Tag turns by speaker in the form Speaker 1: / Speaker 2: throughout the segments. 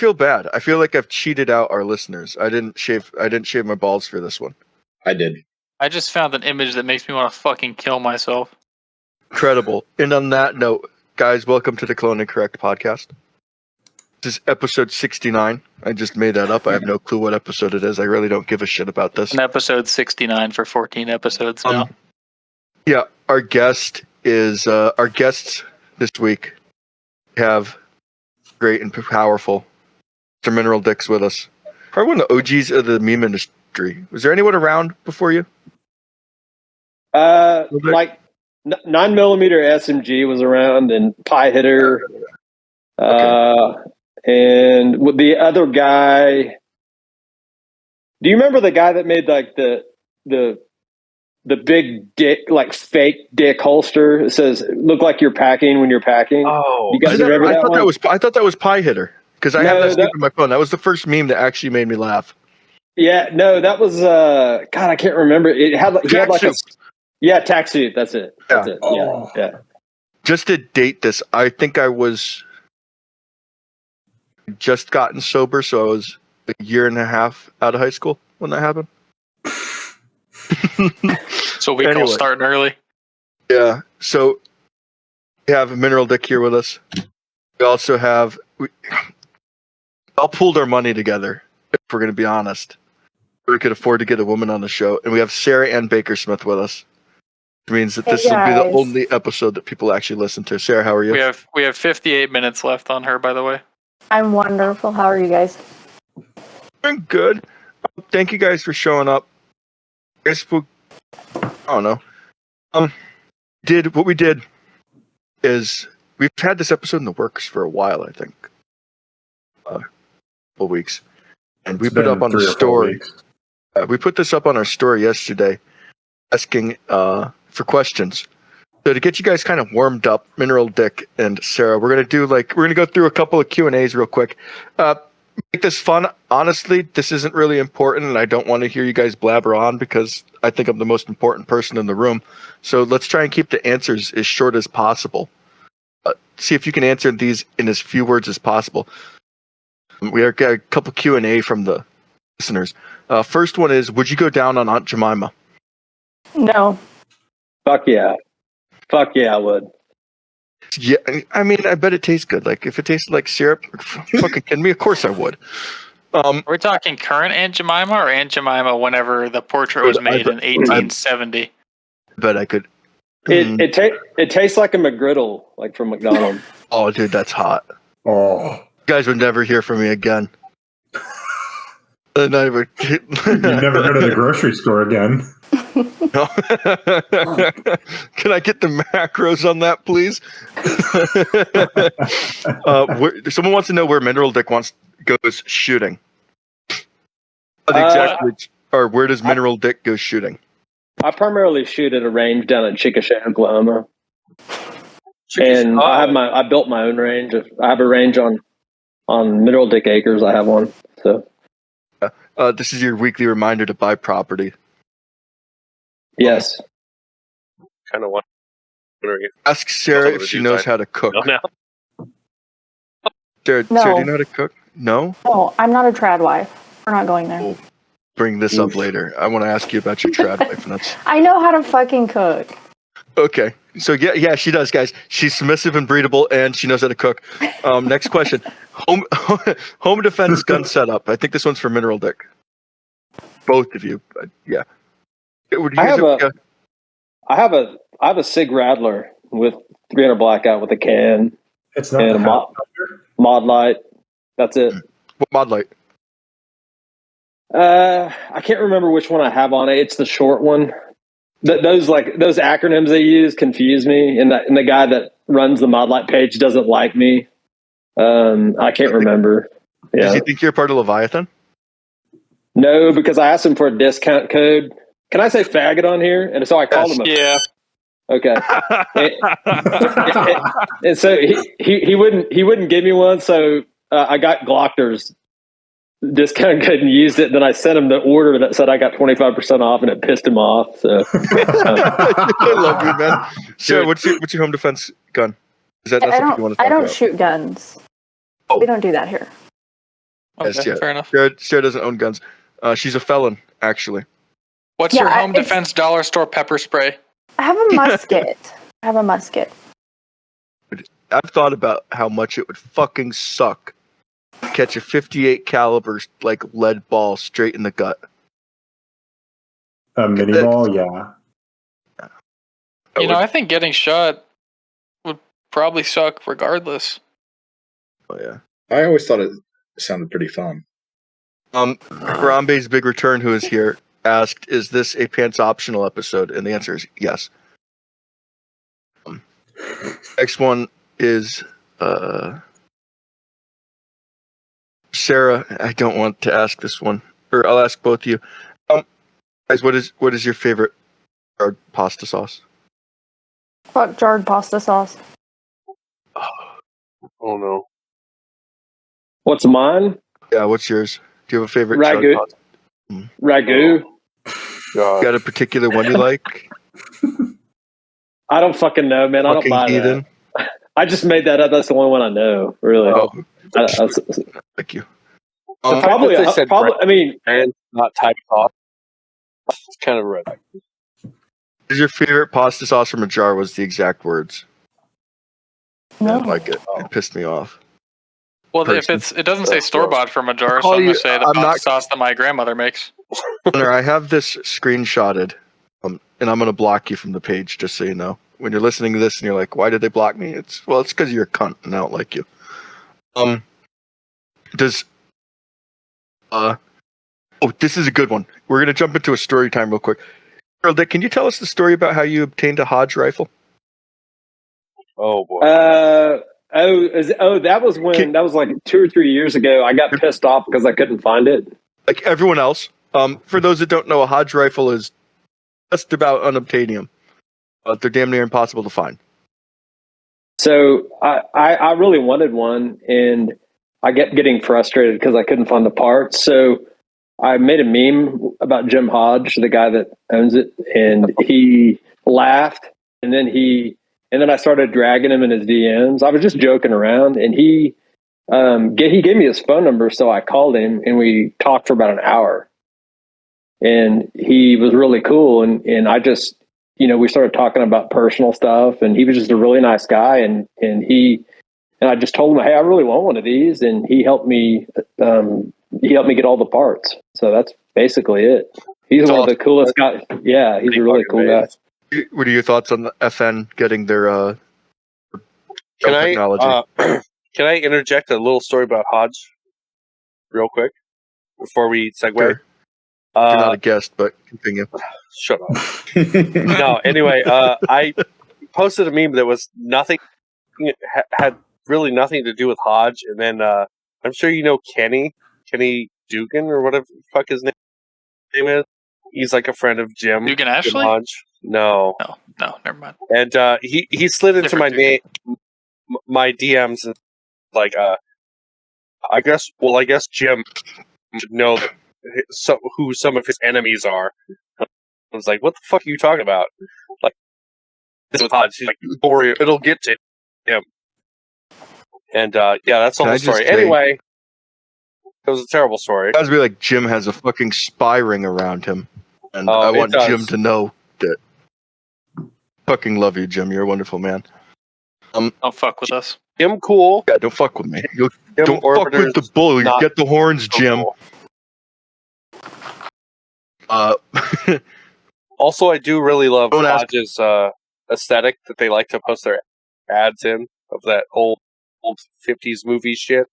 Speaker 1: feel bad. I feel like I've cheated out our listeners. I didn't shave my balls for this one.
Speaker 2: I did.
Speaker 3: I just found an image that makes me want to fucking kill myself.
Speaker 1: Incredible. And on that note, guys, welcome to the Clone Incorrect podcast. This is episode 69. I just made that up. I have no clue what episode it is. I really don't give a shit about this.
Speaker 3: An episode 69 for 14 episodes now.
Speaker 1: Yeah, our guests this week have great and powerful Mr. Mineraldik with us. Probably one of the OGs of the meme industry. Was there anyone around before you?
Speaker 4: Like 9mm SMG was around, and Pie Hitter, and with the other guy. Do you remember the guy that made like the big dick, like fake dick holster? It says "Look like you're packing when you're packing."
Speaker 1: Oh,
Speaker 4: you guys remember that one?
Speaker 1: I thought that was Pie Hitter because I have that on my phone. That was the first meme that actually made me laugh.
Speaker 4: Yeah, no, that was God, I can't remember. It had like tack suit. That's it. That's it. Yeah.
Speaker 1: Just to date this, I think I was just gotten sober, so I was a year and a half out of high school when that happened.
Speaker 3: So we call starting early.
Speaker 1: Yeah. So we have Mineraldik here with us. We also have all pooled our money together, if we're going to be honest. We could afford to get a woman on the show. And we have Sarah Ann Bakersmith with us. Which means that this will be the only episode that people actually listen to. Sarah, how are you?
Speaker 3: We have 58 minutes left on her, by the way.
Speaker 5: I'm wonderful. How are you guys?
Speaker 1: Doing good. Thank you guys for showing up. I don't know. What we did is we've had this episode in the works for a while, I think. A couple weeks. And we put up on the story. We put this up on our story yesterday, asking for questions. So to get you guys kind of warmed up, Mineraldik and Sarah, we're gonna go through a couple of Q&As real quick. Make this fun. Honestly, this isn't really important, and I don't want to hear you guys blabber on because I think I'm the most important person in the room. So let's try and keep the answers as short as possible. See if you can answer these in as few words as possible. We have got a couple Q&A from the listeners. First one is, would you go down on Aunt Jemima?
Speaker 5: No.
Speaker 4: Fuck yeah, I would.
Speaker 1: Yeah, I mean, I bet it tastes good. Like, if it tasted like syrup, fucking kidding me? Of course I would.
Speaker 3: Are we talking current Aunt Jemima or Aunt Jemima whenever the portrait was made in 1870?
Speaker 1: I bet I could.
Speaker 4: It tastes like a McGriddle, like from McDonald's.
Speaker 1: Oh, dude, that's hot.
Speaker 2: Oh.
Speaker 1: You guys would never hear from me again.
Speaker 2: You'd never go to the grocery store again.
Speaker 1: No. Can I get the macros on that, please? Someone wants to know where Mineraldik goes shooting. Or where does Mineraldik go shooting?
Speaker 4: I primarily shoot at a range down in Chickasha, Oklahoma. And I built my own range. I have a range on Mineraldik Acres. I have one. So
Speaker 1: this is your weekly reminder to buy property.
Speaker 4: Yes.
Speaker 6: Kind of wondering if
Speaker 1: ask Sarah if she knows how to cook. Sarah, do you know how to cook? No?
Speaker 5: No, I'm not a trad wife. We're not going there.
Speaker 1: We'll bring this up later. I want to ask you about your trad wife. And that's...
Speaker 5: I know how to fucking cook.
Speaker 1: Okay. So yeah, she does, guys. She's submissive and breedable, and she knows how to cook. Next question. Home defense gun setup. I think this one's for Mineraldik. Both of you. Yeah.
Speaker 4: I have a Sig Rattler with 300 blackout with a can.
Speaker 2: It's not
Speaker 4: and a mod light. That's it.
Speaker 1: What mod light?
Speaker 4: I can't remember which one I have on it. It's the short one. Those acronyms they use confuse me, and the guy that runs the mod light page doesn't like me. I can't remember. Yeah.
Speaker 1: Does he think you're part of Leviathan?
Speaker 4: No, because I asked him for a discount code. Can I say faggot on here? And so I called him.
Speaker 3: Yeah.
Speaker 4: Okay. and so he wouldn't give me one. So I got Glockner's discount code and used it. Then I sent him the order that said I got 25% off, and it pissed him off. So
Speaker 1: I love you, man. Sarah, what's your home defense gun? Is that
Speaker 5: I don't shoot guns.
Speaker 1: Oh.
Speaker 5: We don't do that here.
Speaker 3: Okay,
Speaker 1: Yes, yeah.
Speaker 3: fair enough.
Speaker 1: Sarah doesn't own guns. She's a felon, actually.
Speaker 3: What's
Speaker 5: Yeah,
Speaker 3: your home
Speaker 5: it's-
Speaker 3: defense dollar store pepper spray?
Speaker 5: I have a musket.
Speaker 1: I've thought about how much it would fucking suck to catch a 58 caliber like lead ball straight in the gut.
Speaker 2: A mini ball, yeah.
Speaker 3: You know, I think getting shot would probably suck regardless.
Speaker 1: Oh yeah.
Speaker 7: I always thought it sounded pretty fun.
Speaker 1: Harambe's Big Return, who is here, asked, "Is this a pants optional episode?" And the answer is yes. Next one is Sarah. I don't want to ask this one, or I'll ask both of you. Guys, what is your favorite jarred pasta sauce?
Speaker 5: Fuck jarred pasta sauce.
Speaker 6: Oh no.
Speaker 4: What's mine?
Speaker 1: Yeah, what's yours? Do you have a favorite
Speaker 4: Ragu.
Speaker 1: jarred pasta?
Speaker 4: Ragu.
Speaker 6: God.
Speaker 1: Got a particular one you like?
Speaker 4: I don't fucking know, man. I don't
Speaker 1: Fucking
Speaker 4: buy
Speaker 1: heathen.
Speaker 4: that. I just made that up. That's the only one I know, really.
Speaker 1: Oh, thank you.
Speaker 6: The fact
Speaker 4: Probably.
Speaker 6: that they said
Speaker 4: Probably. I mean,
Speaker 6: and not type sauce. It's kind of red.
Speaker 1: Is your favorite pasta sauce from a jar? Was the exact words? I
Speaker 5: No.
Speaker 1: didn't like it. It pissed me off.
Speaker 3: Well, if
Speaker 1: Person.
Speaker 3: it doesn't say
Speaker 6: That's
Speaker 3: store bought from a jar, so
Speaker 1: call
Speaker 3: I'm
Speaker 1: you-
Speaker 3: gonna say the
Speaker 1: I'm
Speaker 3: pasta
Speaker 1: not-
Speaker 3: sauce that my grandmother makes.
Speaker 1: Hunter, I have this screenshotted, and I'm going to block you from the page, just so you know. When you're listening to this and you're like, "Why did they block me?" It's because you're a cunt and I don't like you. Does oh, this is a good one. We're going to jump into a story time real quick. Girl, Dick, can you tell us the story about how you obtained a Hodge rifle?
Speaker 6: Oh boy.
Speaker 4: that was when that was like 2 or 3 years ago. I got pissed off because I couldn't find it.
Speaker 1: Like everyone else. For those that don't know, a Hodge rifle is just about unobtainium. They're damn near impossible to find.
Speaker 4: So I really wanted one, and I kept getting frustrated because I couldn't find the parts. So I made a meme about Jim Hodge, the guy that owns it, and he laughed, and then I started dragging him in his DMs. I was just joking around, and he gave me his phone number, so I called him, and we talked for about an hour. And he was really cool, and I just, we started talking about personal stuff, and he was just a really nice guy, and I just told him, hey, I really want one of these, and he helped me get all the parts. So that's basically it. He's one of the coolest guys. Yeah, he's a really cool guy.
Speaker 1: What are your thoughts on the FN getting their
Speaker 6: Can
Speaker 1: technology?
Speaker 6: Can I interject a little story about Hodge, real quick, before we segue?
Speaker 1: Sure. You're not a guest, but continue.
Speaker 6: Shut up. No, anyway, I posted a meme that was nothing, had really nothing to do with Hodge, and then I'm sure you know Kenny Dugan, or whatever the fuck his name is. He's like a friend of Jim.
Speaker 3: Dugan Ashley?
Speaker 6: Hodge. No,
Speaker 3: never mind.
Speaker 6: and he slid into
Speaker 3: Different
Speaker 6: my DMs, and like I guess Jim should know who some of his enemies are. I was like, what the fuck are you talking about? Like, this with Hodge. He's like, don't worry, it'll get to him. And yeah, that's the
Speaker 1: Can
Speaker 6: whole
Speaker 1: I just
Speaker 6: story.
Speaker 1: say-
Speaker 6: Anyway, it was a terrible story.
Speaker 1: It has to be like Jim has a fucking spy ring around him, and
Speaker 6: Oh,
Speaker 1: I
Speaker 6: it
Speaker 1: want
Speaker 6: does.
Speaker 1: Jim to know that. Fucking love you, Jim. You're a wonderful man.
Speaker 3: Don't fuck with us.
Speaker 6: Jim cool.
Speaker 1: Yeah, don't fuck with me.
Speaker 6: Jim
Speaker 1: Don't fuck with
Speaker 6: Orbiter's
Speaker 1: the bull. You
Speaker 6: not
Speaker 1: get the horns,
Speaker 6: so
Speaker 1: Jim.
Speaker 6: cool.
Speaker 1: Uh,
Speaker 6: Also, I do really love
Speaker 1: Don't ask-
Speaker 6: Hodge's aesthetic that they like to post their ads in of that old 50s movie shit.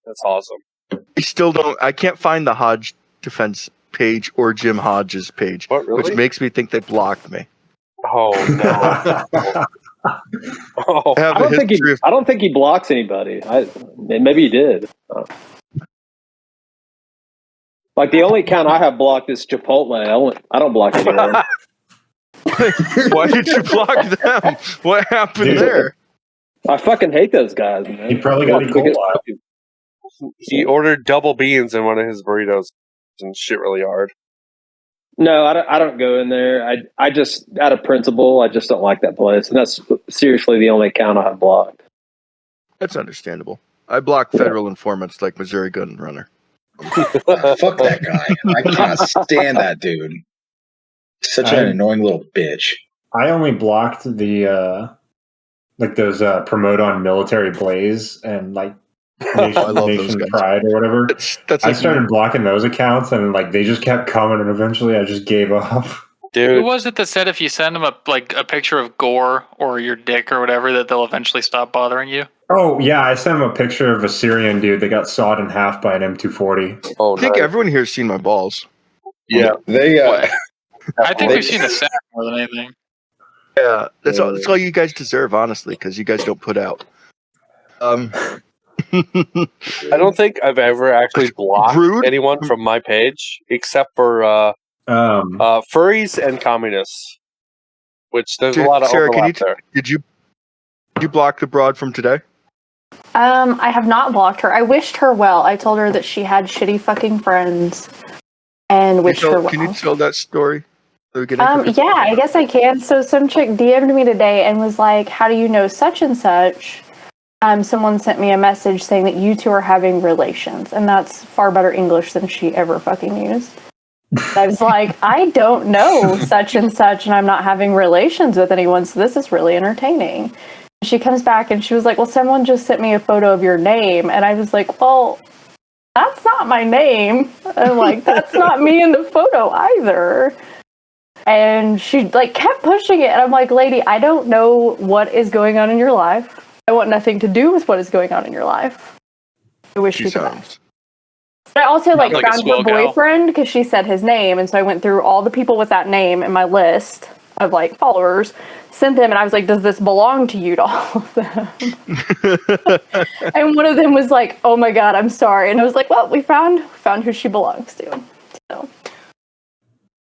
Speaker 6: That's awesome.
Speaker 1: I still don't. I can't find the Hodge defense page or Jim Hodge's page,
Speaker 6: What, really?
Speaker 1: which makes me think they blocked me.
Speaker 6: Oh no! Oh,
Speaker 1: I have
Speaker 4: I
Speaker 1: a
Speaker 4: don't think
Speaker 1: history of.
Speaker 4: I don't think he blocks anybody. Maybe he did. Like the only account I have blocked is Chipotle. I don't block anyone.
Speaker 1: Why did you block them? What happened
Speaker 2: Dude.
Speaker 1: there?
Speaker 4: I fucking hate those guys, man.
Speaker 2: He probably got E. coli.
Speaker 6: he ordered double beans in one of his burritos and shit really hard.
Speaker 4: No, I don't go in there. I just, out of principle, I just don't like that place, and that's seriously the only account I have blocked.
Speaker 1: That's understandable. I block federal informants like Missouri Gun Runner.
Speaker 7: Fuck that guy. I cannot stand that dude. Such an annoying little bitch.
Speaker 2: I only blocked the like those promote on Military Blaze and like Nation,
Speaker 1: I love those
Speaker 2: Nation
Speaker 1: guys.
Speaker 2: Pride or whatever.
Speaker 1: That's
Speaker 2: I
Speaker 1: like,
Speaker 2: started blocking those accounts and like they just kept coming, and eventually I just gave up.
Speaker 3: Who
Speaker 6: Dude,
Speaker 3: was it that said if you send them a picture of gore or your dick or whatever that they'll eventually stop bothering you?
Speaker 2: Oh yeah, I sent him a picture of a Syrian dude that got sawed in half by an M240.
Speaker 6: oh,
Speaker 1: I think
Speaker 6: nice.
Speaker 1: everyone here has seen my balls.
Speaker 6: Yeah.
Speaker 7: They
Speaker 3: I think
Speaker 7: They-
Speaker 3: we've seen the sack more than anything.
Speaker 1: Yeah, that's all you guys deserve, honestly, because you guys don't put out.
Speaker 6: I don't think I've ever actually blocked
Speaker 1: Rude.
Speaker 6: anyone from my page except for furries and communists, which there's a lot of
Speaker 1: Sarah,
Speaker 6: overlap there.
Speaker 1: did you block the broad from today?
Speaker 5: I have not blocked her. I wished her well. I told her that she had shitty fucking friends and wished her well.
Speaker 1: Can you tell that story?
Speaker 5: Yeah, I guess I can. So some chick DM'd me today and was like, "How do you know such and such?" Someone sent me a message saying that you two are having relations, and that's far better English than she ever fucking used. I was like, I don't know such and such, and I'm not having relations with anyone, so this is really entertaining. She comes back and she was like, well, someone just sent me a photo of your name, and I was like, well, that's not my name. I'm like, that's not me in the photo either. And she like kept pushing it, and I'm like, lady, I don't know what is going on in your life. I want nothing to do with what is going on in your life. I wish you the best. But I also
Speaker 3: Like a
Speaker 5: found her
Speaker 3: swell gal.
Speaker 5: boyfriend because she said his name, and so I went through all the people with that name in my list of like followers, sent them, and I was like, does this belong to you, to all of them? And one of them was like, oh my god, I'm sorry. And I was like, well, we found who she belongs to. So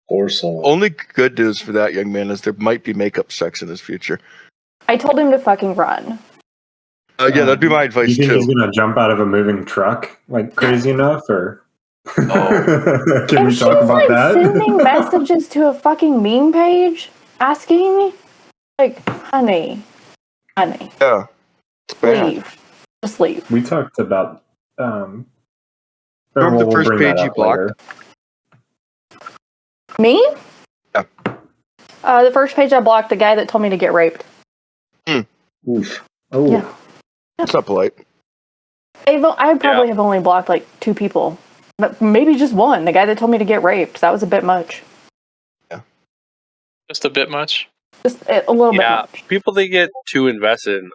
Speaker 7: Poor soul.
Speaker 1: Only good news for that young man is there might be makeup sex in his future.
Speaker 5: I told him to fucking run.
Speaker 1: Yeah, that'd be my advice
Speaker 2: You think
Speaker 1: too.
Speaker 2: he's gonna jump out of a moving truck like crazy enough, or can
Speaker 5: If
Speaker 2: we
Speaker 5: she's
Speaker 2: talk about
Speaker 5: like
Speaker 2: that?
Speaker 5: sending messages to a fucking meme page asking, like, honey,
Speaker 1: Yeah, it's bad.
Speaker 5: leave. Just leave.
Speaker 2: We talked about.
Speaker 1: Remember
Speaker 2: we'll
Speaker 1: the first
Speaker 2: bring that
Speaker 1: page you
Speaker 2: up
Speaker 1: blocked?
Speaker 2: later.
Speaker 5: Me?
Speaker 1: Yeah.
Speaker 5: The first page I blocked the guy that told me to get raped.
Speaker 7: Oof.
Speaker 2: Oh,
Speaker 5: Yeah.
Speaker 1: That's not polite.
Speaker 5: I probably have only blocked like 2 people, but maybe just one. The guy that told me to get raped. That was a bit much.
Speaker 3: Just a bit much.
Speaker 5: Just a little bit
Speaker 6: Yeah,
Speaker 5: much.
Speaker 6: people that get too invested in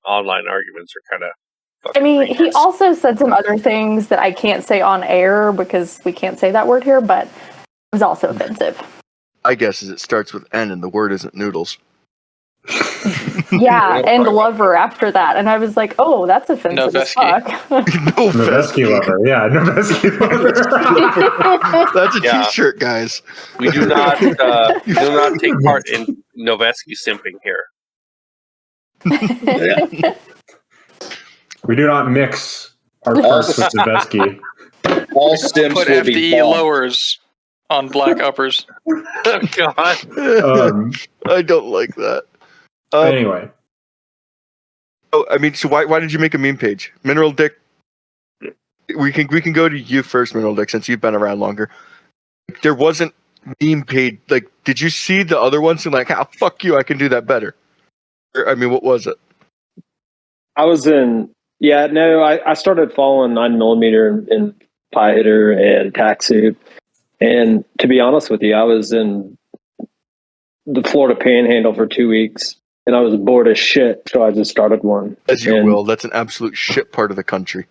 Speaker 6: online arguments are kind of.
Speaker 5: I mean, he also said some other things that I can't say on air because we can't say that word here, but it was also offensive.
Speaker 1: I guess is it starts with N and the word isn't noodles.
Speaker 5: Yeah, and lover after that. And I was like, oh, that's offensive as fuck.
Speaker 1: No offense.
Speaker 2: Noveski lover. Yeah, Noveski lover.
Speaker 1: That's a
Speaker 6: Yeah.
Speaker 1: t-shirt, guys.
Speaker 6: We do not take part in Noveski simping here.
Speaker 7: Yeah.
Speaker 2: We do not mix our parts with Noveski.
Speaker 7: All Sims
Speaker 3: Put
Speaker 7: will be
Speaker 3: FDE
Speaker 7: bombed.
Speaker 3: lowers on black uppers.
Speaker 6: Oh, God.
Speaker 1: I don't like that.
Speaker 2: Anyway,
Speaker 1: Oh, I mean, so why did you make a meme page? Mineral Dick. We can go to you first, Mineral Dick, since you've been around longer. There wasn't meme page. Like, did you see the other ones and like, fuck you, I can do that better? Or, I mean, what was it?
Speaker 4: I was in. Yeah, no, I started following 9mm and Pie Hitter and TaxSoup. And to be honest with you, I was in the Florida Panhandle for 2 weeks, and I was bored as shit, so I just started one.
Speaker 1: As you
Speaker 4: And-
Speaker 1: will. That's an absolute shit part of the country.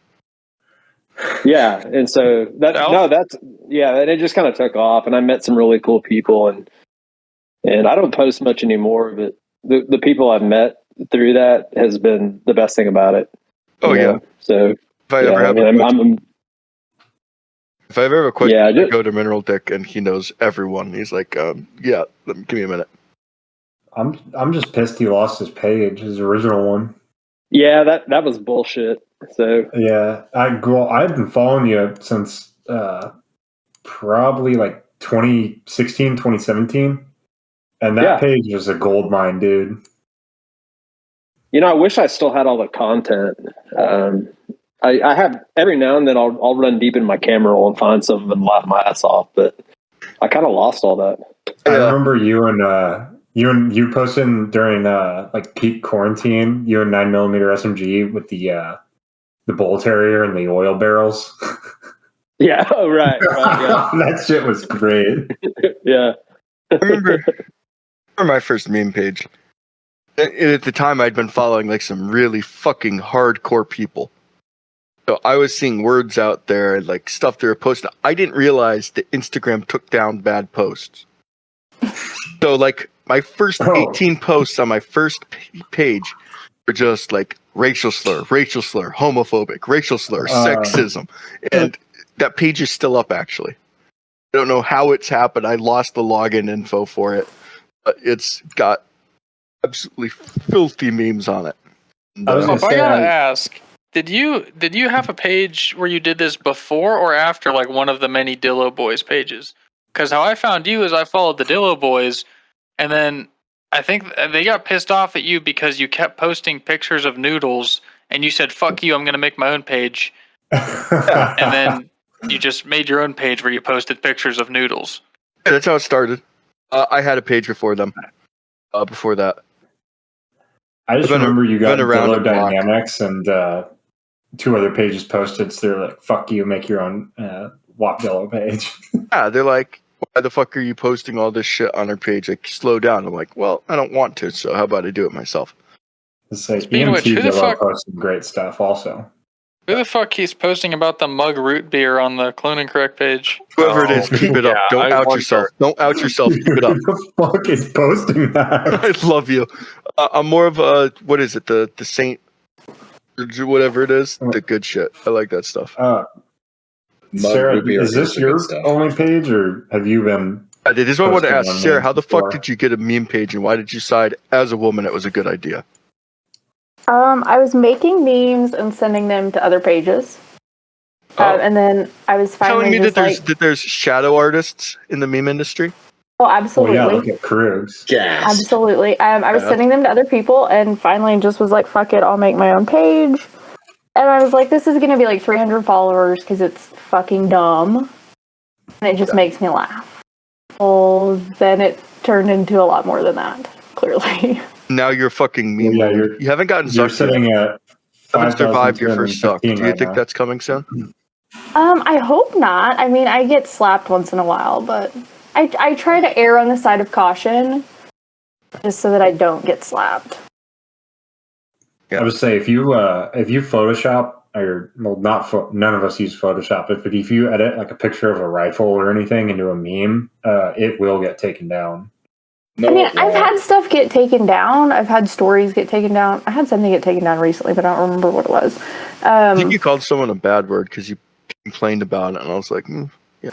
Speaker 4: Yeah, and so and it just kind of took off, and I met some really cool people, and I don't post much anymore, but the people I've met through that has been the best thing about it.
Speaker 1: Oh,
Speaker 4: you
Speaker 1: yeah.
Speaker 4: know? So
Speaker 1: If I ever have a question, if I ever have a question,
Speaker 4: Yeah,
Speaker 1: I
Speaker 4: just-
Speaker 1: go to Mineral Dick and he knows everyone. He's like, yeah, give me a minute.
Speaker 2: I'm just pissed he lost his page, his original one.
Speaker 4: yeah, that was bullshit. So
Speaker 2: Yeah, I've been following you since probably like 2016, 2017, and that
Speaker 4: Yeah.
Speaker 2: page was a gold mine, dude.
Speaker 4: I wish I still had all the content. I have every now and then I'll run deep in my camera roll and find something and laugh my ass off, but I kind of lost all that.
Speaker 2: I remember you posting during like peak quarantine. You and 9mm SMG with the bull terrier and the oil barrels.
Speaker 4: Yeah, right. Yeah.
Speaker 2: That shit was great.
Speaker 4: Yeah.
Speaker 1: I remember my first meme page. At the time, I'd been following like some really fucking hardcore people. So I was seeing words out there, like stuff they were posting. I didn't realize that Instagram took down bad posts. So like my first 18 posts on my first page were just like racial slur, homophobic, racial slur, sexism. And that page is still up, actually. I don't know how it's happened. I lost the login info for it. But it's got absolutely filthy memes on it.
Speaker 2: I was gonna
Speaker 3: I
Speaker 2: say,
Speaker 3: gotta ask, did you have a page where you did this before or after like one of the many Dillo Boys pages? Because how I found you is I followed the Dillo Boys, and then I think they got pissed off at you because you kept posting pictures of noodles, and you said, "Fuck you, I'm gonna make my own page," and then you just made your own page where you posted pictures of noodles.
Speaker 1: Yeah, that's how it started. I had a page before them. Before that.
Speaker 2: I just remember you got
Speaker 1: around
Speaker 2: Dillo
Speaker 1: the block.
Speaker 2: Dynamics and 2 other pages posted, so they're like, fuck you, make your own WAP Dillo page.
Speaker 1: Yeah, they're like, why the fuck are you posting all this shit on our page? Like, slow down. I'm like, well, I don't want to, so how about I do it myself?
Speaker 2: It's like
Speaker 3: Speaking of which,
Speaker 2: EMT
Speaker 3: who the
Speaker 2: Dillo
Speaker 3: fuck-
Speaker 2: posts some great stuff also.
Speaker 3: Who the fuck keeps posting about the mug root beer on the Clone and Correct page?
Speaker 1: Whoever it is, keep it up.
Speaker 6: Yeah,
Speaker 1: Don't
Speaker 6: I
Speaker 1: out
Speaker 6: wonder.
Speaker 1: yourself. Don't out yourself. Keep it up.
Speaker 2: Who the fuck is posting that?
Speaker 1: I love you. I'm more of a, what is it? The Saint, whatever it is. The good shit. I like that stuff.
Speaker 2: Sarah,
Speaker 7: Root beer
Speaker 2: is this
Speaker 7: the
Speaker 2: your
Speaker 7: good stuff.
Speaker 2: only page, or have you been?
Speaker 1: This is what I want to
Speaker 2: posting
Speaker 1: ask.
Speaker 2: on
Speaker 1: Sarah,
Speaker 2: memes
Speaker 1: how the
Speaker 2: before?
Speaker 1: fuck did you get a meme page, and why did you decide as a woman it was a good idea?
Speaker 5: I was making memes and sending them to other pages. And then I was
Speaker 1: Telling
Speaker 5: finally
Speaker 1: me
Speaker 5: just
Speaker 1: that there's shadow artists in the meme industry?
Speaker 5: oh,
Speaker 2: Well,
Speaker 5: absolutely.
Speaker 2: yeah, look at Krugs.
Speaker 7: Gas.
Speaker 5: Absolutely. I was
Speaker 1: Yeah.
Speaker 5: sending them to other people and finally just was like, fuck it, I'll make my own page. And I was like, this is going to be like 300 followers because it's fucking dumb. And it just makes me laugh. Well, then it turned into a lot more than that, clearly.
Speaker 1: Now you're a fucking meme.
Speaker 2: Yeah,
Speaker 1: lord. You haven't gotten
Speaker 2: You're
Speaker 1: sucked yet.
Speaker 2: sitting at
Speaker 1: You haven't survived your first suck. Do
Speaker 2: 5,215
Speaker 1: you
Speaker 2: right
Speaker 1: think
Speaker 2: now.
Speaker 1: that's coming soon?
Speaker 5: I hope not. I mean, I get slapped once in a while, but I try to err on the side of caution just so that I don't get slapped.
Speaker 2: I would say if you Photoshop, or well, none of us use Photoshop, but if you edit like a picture of a rifle or anything into a meme, it will get taken down.
Speaker 7: No,
Speaker 5: I mean,
Speaker 7: it
Speaker 5: I've
Speaker 7: won't.
Speaker 5: had stuff get taken down. I've had stories get taken down. I had something get taken down recently, but I don't remember what it was.
Speaker 1: I think you called someone a bad word because you complained about it, and I was like,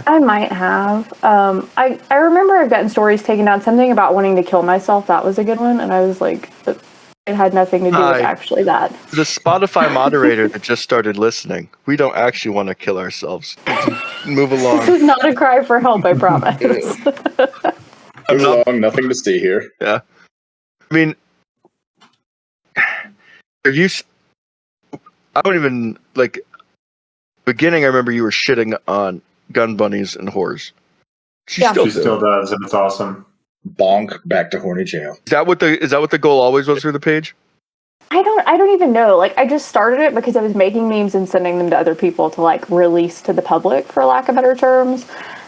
Speaker 5: I might have. I remember I've gotten stories taken down. Something about wanting to kill myself. That was a good one. And I was like, it had nothing to do with actually that.
Speaker 1: the Spotify moderator that just started listening, we don't actually want to kill ourselves. Move
Speaker 5: This
Speaker 1: along.
Speaker 5: is not a cry for help, I promise.
Speaker 7: Move along, nothing to see here.
Speaker 1: I mean, I don't even, like, beginning, I remember you were shitting on gun bunnies and whores. She
Speaker 5: Yeah.
Speaker 1: still
Speaker 2: She
Speaker 1: does.
Speaker 2: still does, and it's awesome.
Speaker 7: Bonk back to horny jail.
Speaker 1: Is that what the goal always was for the page?
Speaker 5: I don't even know. Like, I just started it because I was making memes and sending them to other people to like release to the public, for lack of better terms.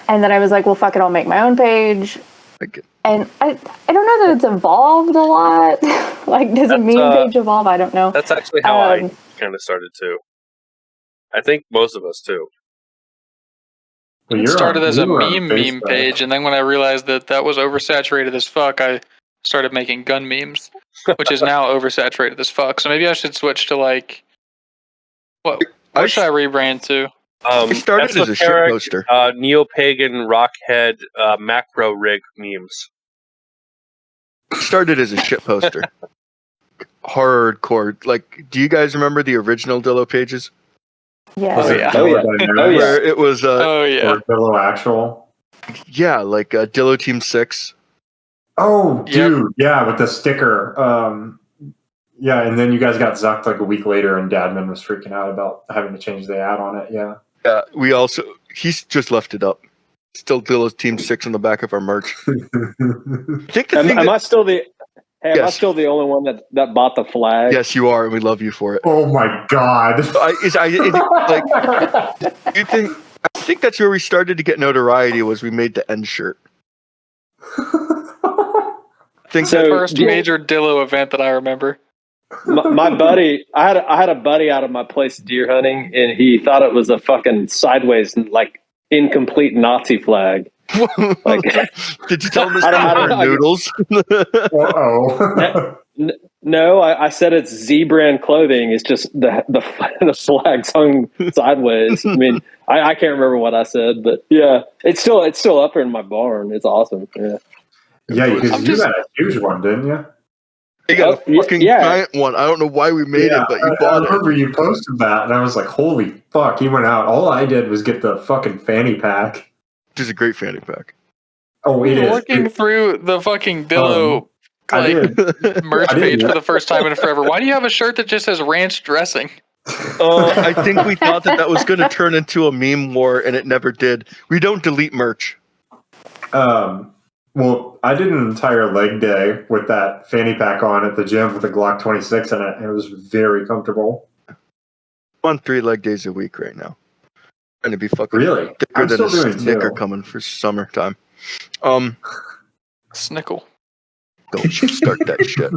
Speaker 5: And then I was like, well, fuck it, I'll make my own page.
Speaker 1: Like,
Speaker 5: And I don't know that it's evolved a lot. Like, does a
Speaker 6: That's,
Speaker 5: meme page evolve? I don't know.
Speaker 6: That's actually how I
Speaker 5: Um,
Speaker 6: kind of started too. I think most of us too.
Speaker 2: Well,
Speaker 3: It started as a
Speaker 2: you were on
Speaker 3: meme
Speaker 2: Facebook.
Speaker 3: page, and then when I realized that was oversaturated as fuck, I started making gun memes, which is now oversaturated as fuck. So maybe I should switch to like what should I rebrand to?
Speaker 1: it started as a shit
Speaker 6: esoteric,
Speaker 1: poster.
Speaker 6: Neo-pagan, rockhead, macro rig memes.
Speaker 1: It started as a shit poster. Hardcore. Like, do you guys remember the original Dillo pages?
Speaker 5: Yeah.
Speaker 2: Was it
Speaker 3: yeah.
Speaker 2: Dillo
Speaker 4: Oh, yeah.
Speaker 2: Dynamics
Speaker 4: Oh, yeah.
Speaker 1: Where it was,
Speaker 3: Oh yeah,
Speaker 2: or Dillo Actual?
Speaker 1: yeah, like Dillo Team 6.
Speaker 2: Oh,
Speaker 3: Yep.
Speaker 2: dude, yeah, with the sticker. Yeah, and then you guys got zucked like a week later, and Dadman was freaking out about having to change the ad on it. Yeah.
Speaker 1: We also he's just left it up. Still Dillo's Team 6 on the back of our merch. I think the thing
Speaker 4: Am
Speaker 1: that,
Speaker 4: I still the? Hey, am I
Speaker 1: Yes.
Speaker 4: still the only one that bought the flag?
Speaker 1: yes, you are, and we love you for it.
Speaker 2: Oh my god.
Speaker 1: I think that's where we started to get notoriety was we made the end shirt. I think
Speaker 4: So-
Speaker 1: that
Speaker 3: First major Dillo event that I remember.
Speaker 4: My buddy, I had a buddy out of my place deer hunting, and he thought it was a fucking sideways, like incomplete Nazi flag. Like,
Speaker 1: did you tell him this
Speaker 4: I don't-
Speaker 1: for noodles?
Speaker 2: Uh-oh.
Speaker 4: no, I said it's Z-brand clothing. It's just the flag's hung sideways. I mean, I can't remember what I said, but yeah, it's still up there in my barn. It's awesome. Yeah.
Speaker 2: Yeah, because
Speaker 3: I'm
Speaker 2: you
Speaker 3: just-
Speaker 2: got a huge one, didn't you?
Speaker 1: You got a
Speaker 4: Oh,
Speaker 1: fucking
Speaker 4: yeah.
Speaker 1: giant one. I don't know why we made it, but you
Speaker 2: I
Speaker 1: bought it.
Speaker 2: remember you posted that, and I was like, holy fuck, he went out. All I did was get the fucking fanny pack.
Speaker 1: Which is a great fanny pack.
Speaker 2: Oh, it is.
Speaker 3: Working through the fucking Dillo
Speaker 2: I
Speaker 3: like
Speaker 2: did.
Speaker 3: merch
Speaker 2: I did,
Speaker 3: page
Speaker 2: yeah.
Speaker 3: for the first time in forever. Why do you have a shirt that just says ranch dressing?
Speaker 1: I think we thought that was going to turn into a meme war, and it never did. We don't delete merch.
Speaker 2: Well, I did an entire leg day with that fanny pack on at the gym with a Glock 26 in it, and it was very comfortable.
Speaker 1: I'm on 3 leg days a week right now. Trying to be fucking
Speaker 2: Really?
Speaker 1: thicker
Speaker 2: I'm
Speaker 1: than
Speaker 2: still
Speaker 1: a
Speaker 2: doing
Speaker 1: snicker
Speaker 2: 2.
Speaker 1: coming for summertime.
Speaker 3: Snickle.
Speaker 1: Don't you start that shit.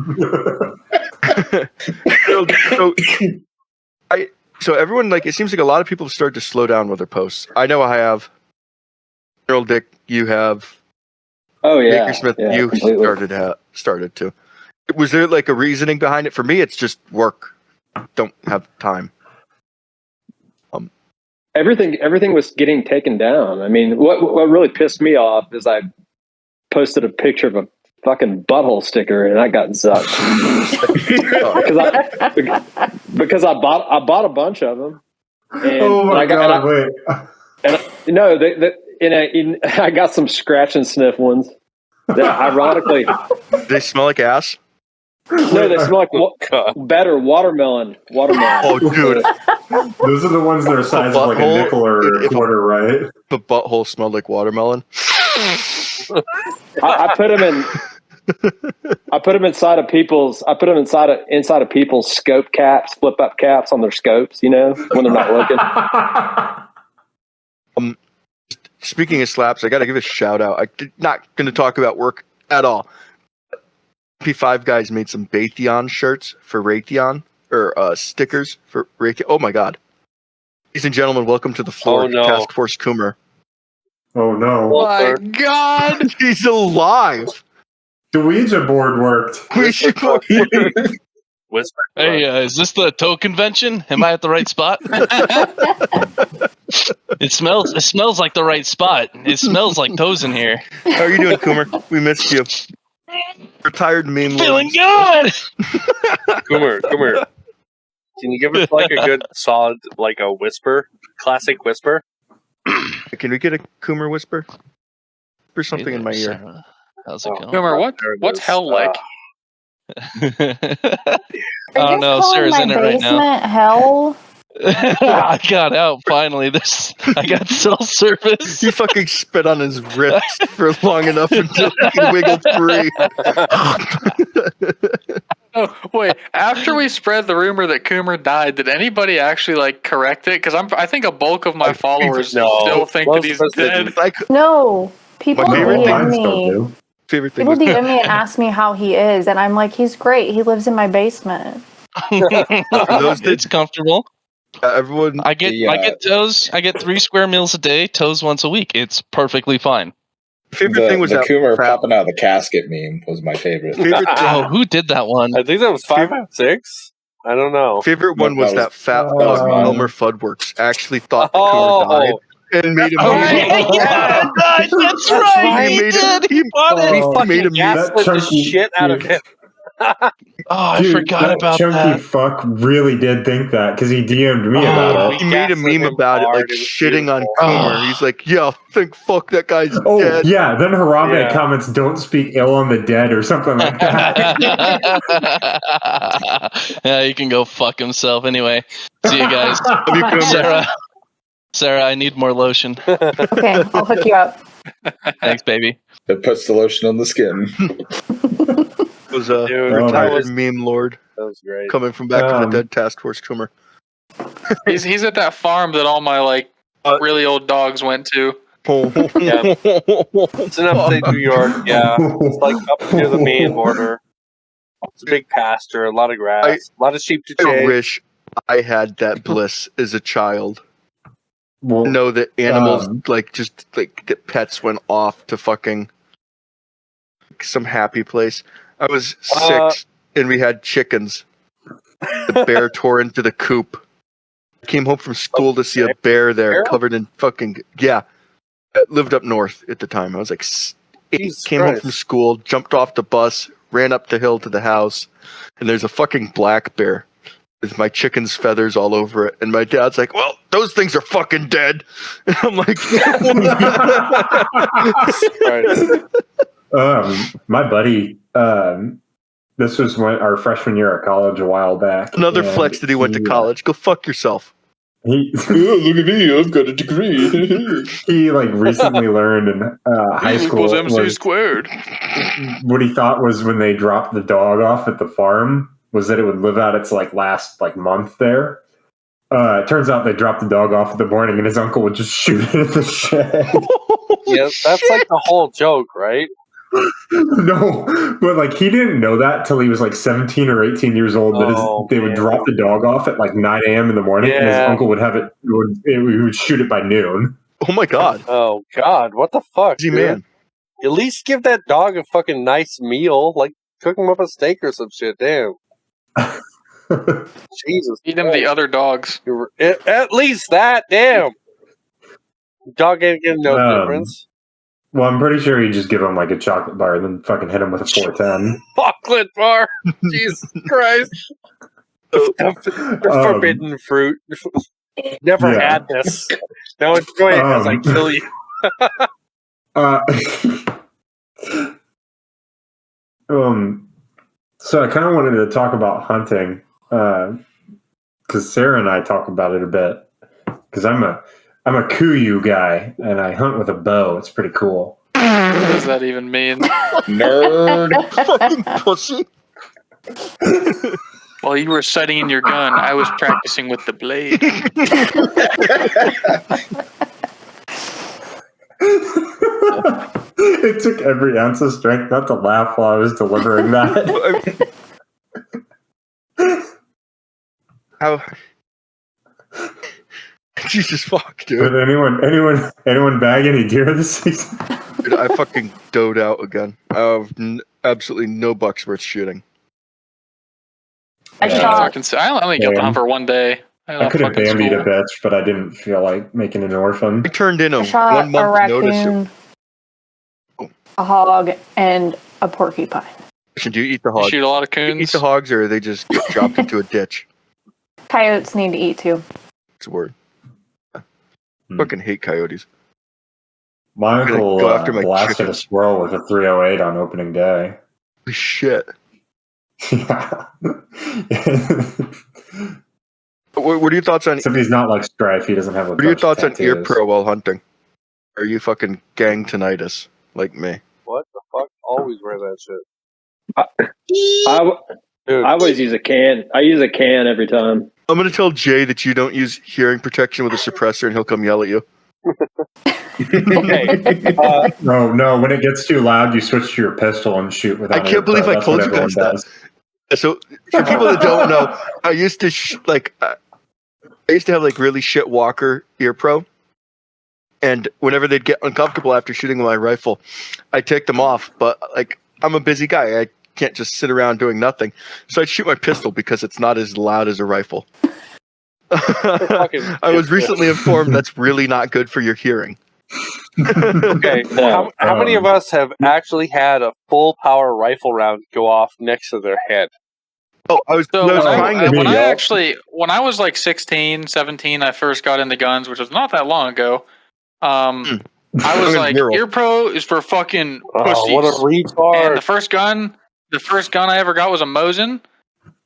Speaker 1: So everyone, like, it seems like a lot of people have started to slow down with their posts. I know I have. Mineraldik, you have.
Speaker 4: Oh yeah,
Speaker 1: Bakersmith,
Speaker 4: yeah,
Speaker 1: you
Speaker 4: completely.
Speaker 1: started to. Was there like a reasoning behind it? For me, it's just work. Don't have time.
Speaker 4: Everything was getting taken down. I mean, what really pissed me off is I posted a picture of a fucking butthole sticker, and I got zucked because I bought a bunch of them. And
Speaker 2: Oh my god! Wait.
Speaker 4: I got some scratch and sniff ones. That ironically,
Speaker 1: They smell like ass.
Speaker 4: no, they smell like better watermelon.
Speaker 1: Oh, dude,
Speaker 2: Those are the ones that are size of like a
Speaker 1: Butthole,
Speaker 2: nickel or a
Speaker 1: if-
Speaker 2: quarter, right?
Speaker 1: the butthole smelled like watermelon.
Speaker 4: I put them in. I put them inside of people's. I put them inside of people's scope caps, flip up caps on their scopes. You know, when they're not looking.
Speaker 1: Speaking of slaps, I got to give a shout out. I'm not going to talk about work at all. P5 guys made some Raytheon shirts for Raytheon, or stickers for Raytheon. Oh my god. Ladies and gentlemen, welcome to the floor,
Speaker 6: Oh, no.
Speaker 1: Task Force Coomer.
Speaker 2: Oh no!
Speaker 3: My God!
Speaker 1: He's alive!
Speaker 2: The Ouija board worked.
Speaker 1: We should
Speaker 6: Whisper.
Speaker 8: Hey, is this the toe convention? Am I at the right spot? It smells like the right spot. It smells like toes in here.
Speaker 1: How are you doing, Coomer? We missed you. Retired meme
Speaker 8: Feeling
Speaker 1: lord.
Speaker 8: good.
Speaker 6: Coomer. Can you give us like a good solid, like a whisper, classic whisper?
Speaker 1: Can we get a Coomer whisper? Whisper something in my ear.
Speaker 8: Sarah. How's it going?
Speaker 3: Gomer,
Speaker 6: There it
Speaker 3: what's
Speaker 6: is.
Speaker 3: hell like?
Speaker 8: I
Speaker 5: Are
Speaker 8: don't
Speaker 5: you
Speaker 8: know.
Speaker 5: calling
Speaker 8: Sarah's
Speaker 5: my
Speaker 8: in it right now.
Speaker 5: basement hell?
Speaker 8: I got out finally. I got cell service.
Speaker 1: He fucking spit on his wrist for long enough until he can wiggle free.
Speaker 3: Oh wait! After we spread the rumor that Coomer died, did anybody actually like correct it? Because I think a bulk of my followers
Speaker 6: No.
Speaker 3: still think
Speaker 6: Most
Speaker 3: that he's
Speaker 6: of us
Speaker 3: dead.
Speaker 6: didn't.
Speaker 1: Like,
Speaker 5: No. People
Speaker 1: My favorite
Speaker 2: Oh,
Speaker 1: thing-
Speaker 5: DM
Speaker 2: mine still
Speaker 5: me.
Speaker 2: do.
Speaker 1: favorite thing
Speaker 5: People
Speaker 1: was
Speaker 5: DM me and ask me how he is, and I'm like, he's great. He lives in my basement.
Speaker 1: those that-
Speaker 8: It's comfortable.
Speaker 1: everyone.
Speaker 8: I get toes. I get 3 square meals a day. Toes once a week. It's perfectly fine.
Speaker 1: Favorite thing was
Speaker 7: the
Speaker 1: that
Speaker 7: Coomer
Speaker 1: fat-
Speaker 7: popping out of the casket meme was my favorite.
Speaker 1: Favorite,
Speaker 8: Oh, who did that one?
Speaker 6: I think that was 5.6. I don't know.
Speaker 1: favorite one was that fat
Speaker 2: that
Speaker 1: fuck
Speaker 2: was mine.
Speaker 1: Elmer Fuddworks actually thought the
Speaker 6: Oh.
Speaker 1: Coomer died and made him.
Speaker 8: Oh, yeah, that's right.
Speaker 1: He
Speaker 8: He
Speaker 1: made
Speaker 8: did.
Speaker 1: him.
Speaker 8: He bought it.
Speaker 6: We
Speaker 2: Oh,
Speaker 6: fucking
Speaker 1: made him
Speaker 2: that
Speaker 6: gaslit the
Speaker 2: chunky
Speaker 6: shit out of him.
Speaker 8: I
Speaker 2: Dude,
Speaker 8: forgot
Speaker 2: that
Speaker 8: about
Speaker 2: chunky
Speaker 8: that.
Speaker 2: fuck really did think that because he DM'd me about it.
Speaker 1: He made a
Speaker 6: gaslit
Speaker 1: meme
Speaker 6: him
Speaker 1: about it,
Speaker 6: hard.
Speaker 1: like
Speaker 6: It was
Speaker 1: shitting on
Speaker 6: beautiful.
Speaker 1: Coomer.
Speaker 8: Oh.
Speaker 1: He's like, "Yeah, fuck that guy's
Speaker 2: Oh
Speaker 1: dead."
Speaker 2: yeah, then Harambe
Speaker 6: Yeah.
Speaker 2: comments, "Don't speak ill on the dead" or something like that.
Speaker 8: Yeah, he can go fuck himself. Anyway, see you guys.
Speaker 1: Love you, Coomer.
Speaker 8: Sarah, I need more lotion.
Speaker 5: Okay, I'll hook you up.
Speaker 8: Thanks, baby.
Speaker 7: It puts the lotion on the skin.
Speaker 1: It was a
Speaker 6: Dude,
Speaker 2: Oh,
Speaker 6: that
Speaker 1: retired
Speaker 6: was
Speaker 1: meme lord
Speaker 6: great.
Speaker 1: coming from back from the
Speaker 2: Um,
Speaker 1: dead task force. Coomer.
Speaker 3: He's at that farm that all my like really old dogs went to.
Speaker 6: Yeah. It's in upstate New York. Yeah, it's like up near the Maine border. It's a big pasture, a lot of grass, a lot of sheep to
Speaker 1: I
Speaker 6: chase.
Speaker 1: wish I had that bliss as a child.
Speaker 2: Well,
Speaker 1: Know that animals just that pets went off to fucking some happy place. I was 6 and we had chickens. The bear tore into the coop. I came home from school to see a bear there
Speaker 6: Bear?
Speaker 1: covered in fucking I lived up north at the time. I was like 8.
Speaker 6: Jesus
Speaker 1: Came home
Speaker 6: Christ.
Speaker 1: from school, jumped off the bus, ran up the hill to the house, and there's a fucking black bear with my chicken's feathers all over it. And my dad's like, "Well, those things are fucking dead." And I'm like,
Speaker 2: my buddy, this was our freshman year at college a while back.
Speaker 1: another
Speaker 2: and
Speaker 1: flex that he went to college. Go fuck yourself.
Speaker 2: He
Speaker 7: Look at me, I've got a degree.
Speaker 2: he recently learned in high school
Speaker 3: squared.
Speaker 2: what he thought was when they dropped the dog off at the farm was that it would live out its last month there. It turns out they dropped the dog off in the morning and his uncle would just shoot it in the shed.
Speaker 6: Yeah, that's like the whole joke, right?
Speaker 2: No, but he didn't know that till he was 17 or 18 years old. That they would drop the dog off at 9 a.m. in the morning, and his uncle would have it. He would shoot it by noon.
Speaker 1: Oh my god.
Speaker 6: Oh god, what the fuck,
Speaker 1: Easy
Speaker 6: dude?
Speaker 1: man.
Speaker 6: At least give that dog a fucking nice meal, like cook him up a steak or some shit. Damn. Jesus.
Speaker 3: Feed him the other dogs.
Speaker 6: At least that. Damn. Dog ain't getting no difference.
Speaker 2: Well, I'm pretty sure you just give him a chocolate bar and then fucking hit him with a 410.
Speaker 6: Chocolate bar. Jesus Christ. The forbidden fruit. Never had this. Now enjoy it as I kill you.
Speaker 2: So I kind of wanted to talk about hunting because Sarah and I talk about it a bit because I'm a Kuyu guy and I hunt with a bow. It's pretty cool.
Speaker 3: What does that even mean?
Speaker 7: Nerd.
Speaker 1: Fucking pussy.
Speaker 3: While you were sighting your gun, I was practicing with the blade.
Speaker 2: It took every ounce of strength not to laugh while I was delivering that.
Speaker 1: How? Jesus fuck, dude.
Speaker 2: Did anyone bag any deer this season?
Speaker 1: Dude, I fucking doed out again. I have absolutely no bucks worth shooting.
Speaker 5: I shot.
Speaker 3: I only got the hunt for one day.
Speaker 2: I could have bandied a bitch, but I didn't feel like making an orphan.
Speaker 1: I turned in
Speaker 5: I
Speaker 1: a
Speaker 5: shot
Speaker 1: 1
Speaker 5: a
Speaker 1: month notice.
Speaker 5: raccoon, a hog, and a porcupine.
Speaker 1: Do you eat the
Speaker 3: You
Speaker 1: hogs?
Speaker 3: shoot a lot of
Speaker 1: Do you
Speaker 3: coons.
Speaker 1: eat the hogs, or they just get dropped into a ditch?
Speaker 5: Coyotes need to eat too.
Speaker 1: It's a word. Fucking hate coyotes.
Speaker 2: My uncle
Speaker 1: go after my
Speaker 2: blasted
Speaker 1: chicken.
Speaker 2: a squirrel with a 308 on opening day.
Speaker 1: Holy shit.
Speaker 2: Yeah.
Speaker 1: What are your thoughts on?
Speaker 2: Except he's not Strife. He doesn't have a
Speaker 1: What are your
Speaker 2: bunch of
Speaker 1: thoughts on ear
Speaker 2: tattoos.
Speaker 1: pro while hunting? Are you fucking gang tinnitus like me?
Speaker 6: What the fuck? Always wear that shit.
Speaker 4: I always use a can. I use a can every time.
Speaker 1: I'm gonna tell Jay that you don't use hearing protection with a suppressor, and he'll come yell at you.
Speaker 6: Okay.
Speaker 2: No. When it gets too loud, you switch to your pistol and shoot without.
Speaker 1: I can't believe I
Speaker 2: That's
Speaker 1: told
Speaker 2: what
Speaker 1: you guys
Speaker 2: everyone
Speaker 1: that.
Speaker 2: does.
Speaker 1: So for people that don't know, I used to I used to have really shit Walker ear pro, and whenever they'd get uncomfortable after shooting with my rifle, I'd take them off. But I'm a busy guy, I can't just sit around doing nothing, so I'd shoot my pistol because it's not as loud as a rifle. I was recently informed that's really not good for your hearing.
Speaker 6: Okay, how many of us have actually had a full power rifle round go off next to their head?
Speaker 1: Oh, I was
Speaker 3: So
Speaker 1: trying to.
Speaker 3: when I was like 16, 17, I first got into guns, which was not that long ago. I was like, Ear Pro is for fucking pussies.
Speaker 6: Oh, what a retard!
Speaker 3: And the first gun I ever got was a Mosin,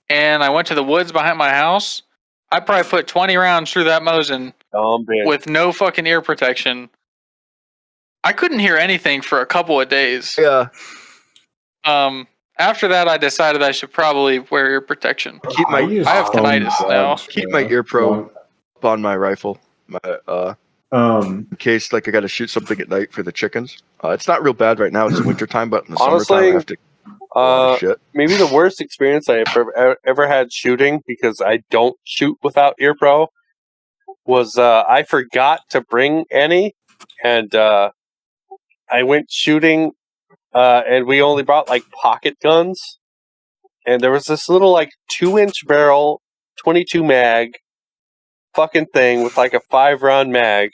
Speaker 3: and I went to the woods behind my house. I probably put 20 rounds through that Mosin with no fucking ear protection. I couldn't hear anything for a couple of days.
Speaker 1: Yeah.
Speaker 3: After that, I decided I should probably wear ear protection. I have tinnitus now.
Speaker 1: Keep my Ear Pro on my rifle, in case like I got to shoot something at night for the chickens. It's not real bad right now. It's the winter time, but in the summertime I have to. Shit.
Speaker 6: Maybe the worst experience I ever had shooting, because I don't shoot without Ear Pro, was I forgot to bring any, and I went shooting. And we only brought like pocket guns, and there was this little like 2-inch barrel, 22 mag, fucking thing with like a 5-round mag,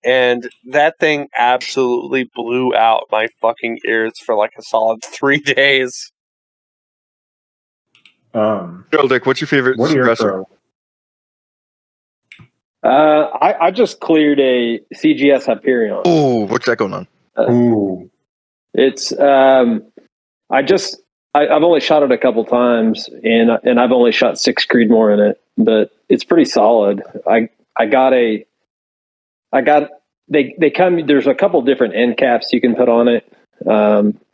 Speaker 6: and that thing absolutely blew out my fucking ears for like a solid 3 days.
Speaker 1: Dick, what's your favorite suppressor?
Speaker 4: I just cleared a CGS Hyperion.
Speaker 1: Oh, what's that going on?
Speaker 2: Ooh.
Speaker 4: It's I've only shot it a couple times, and I've only shot 6 Creedmoor in it, but it's pretty solid. They come. There's a couple different end caps you can put on it.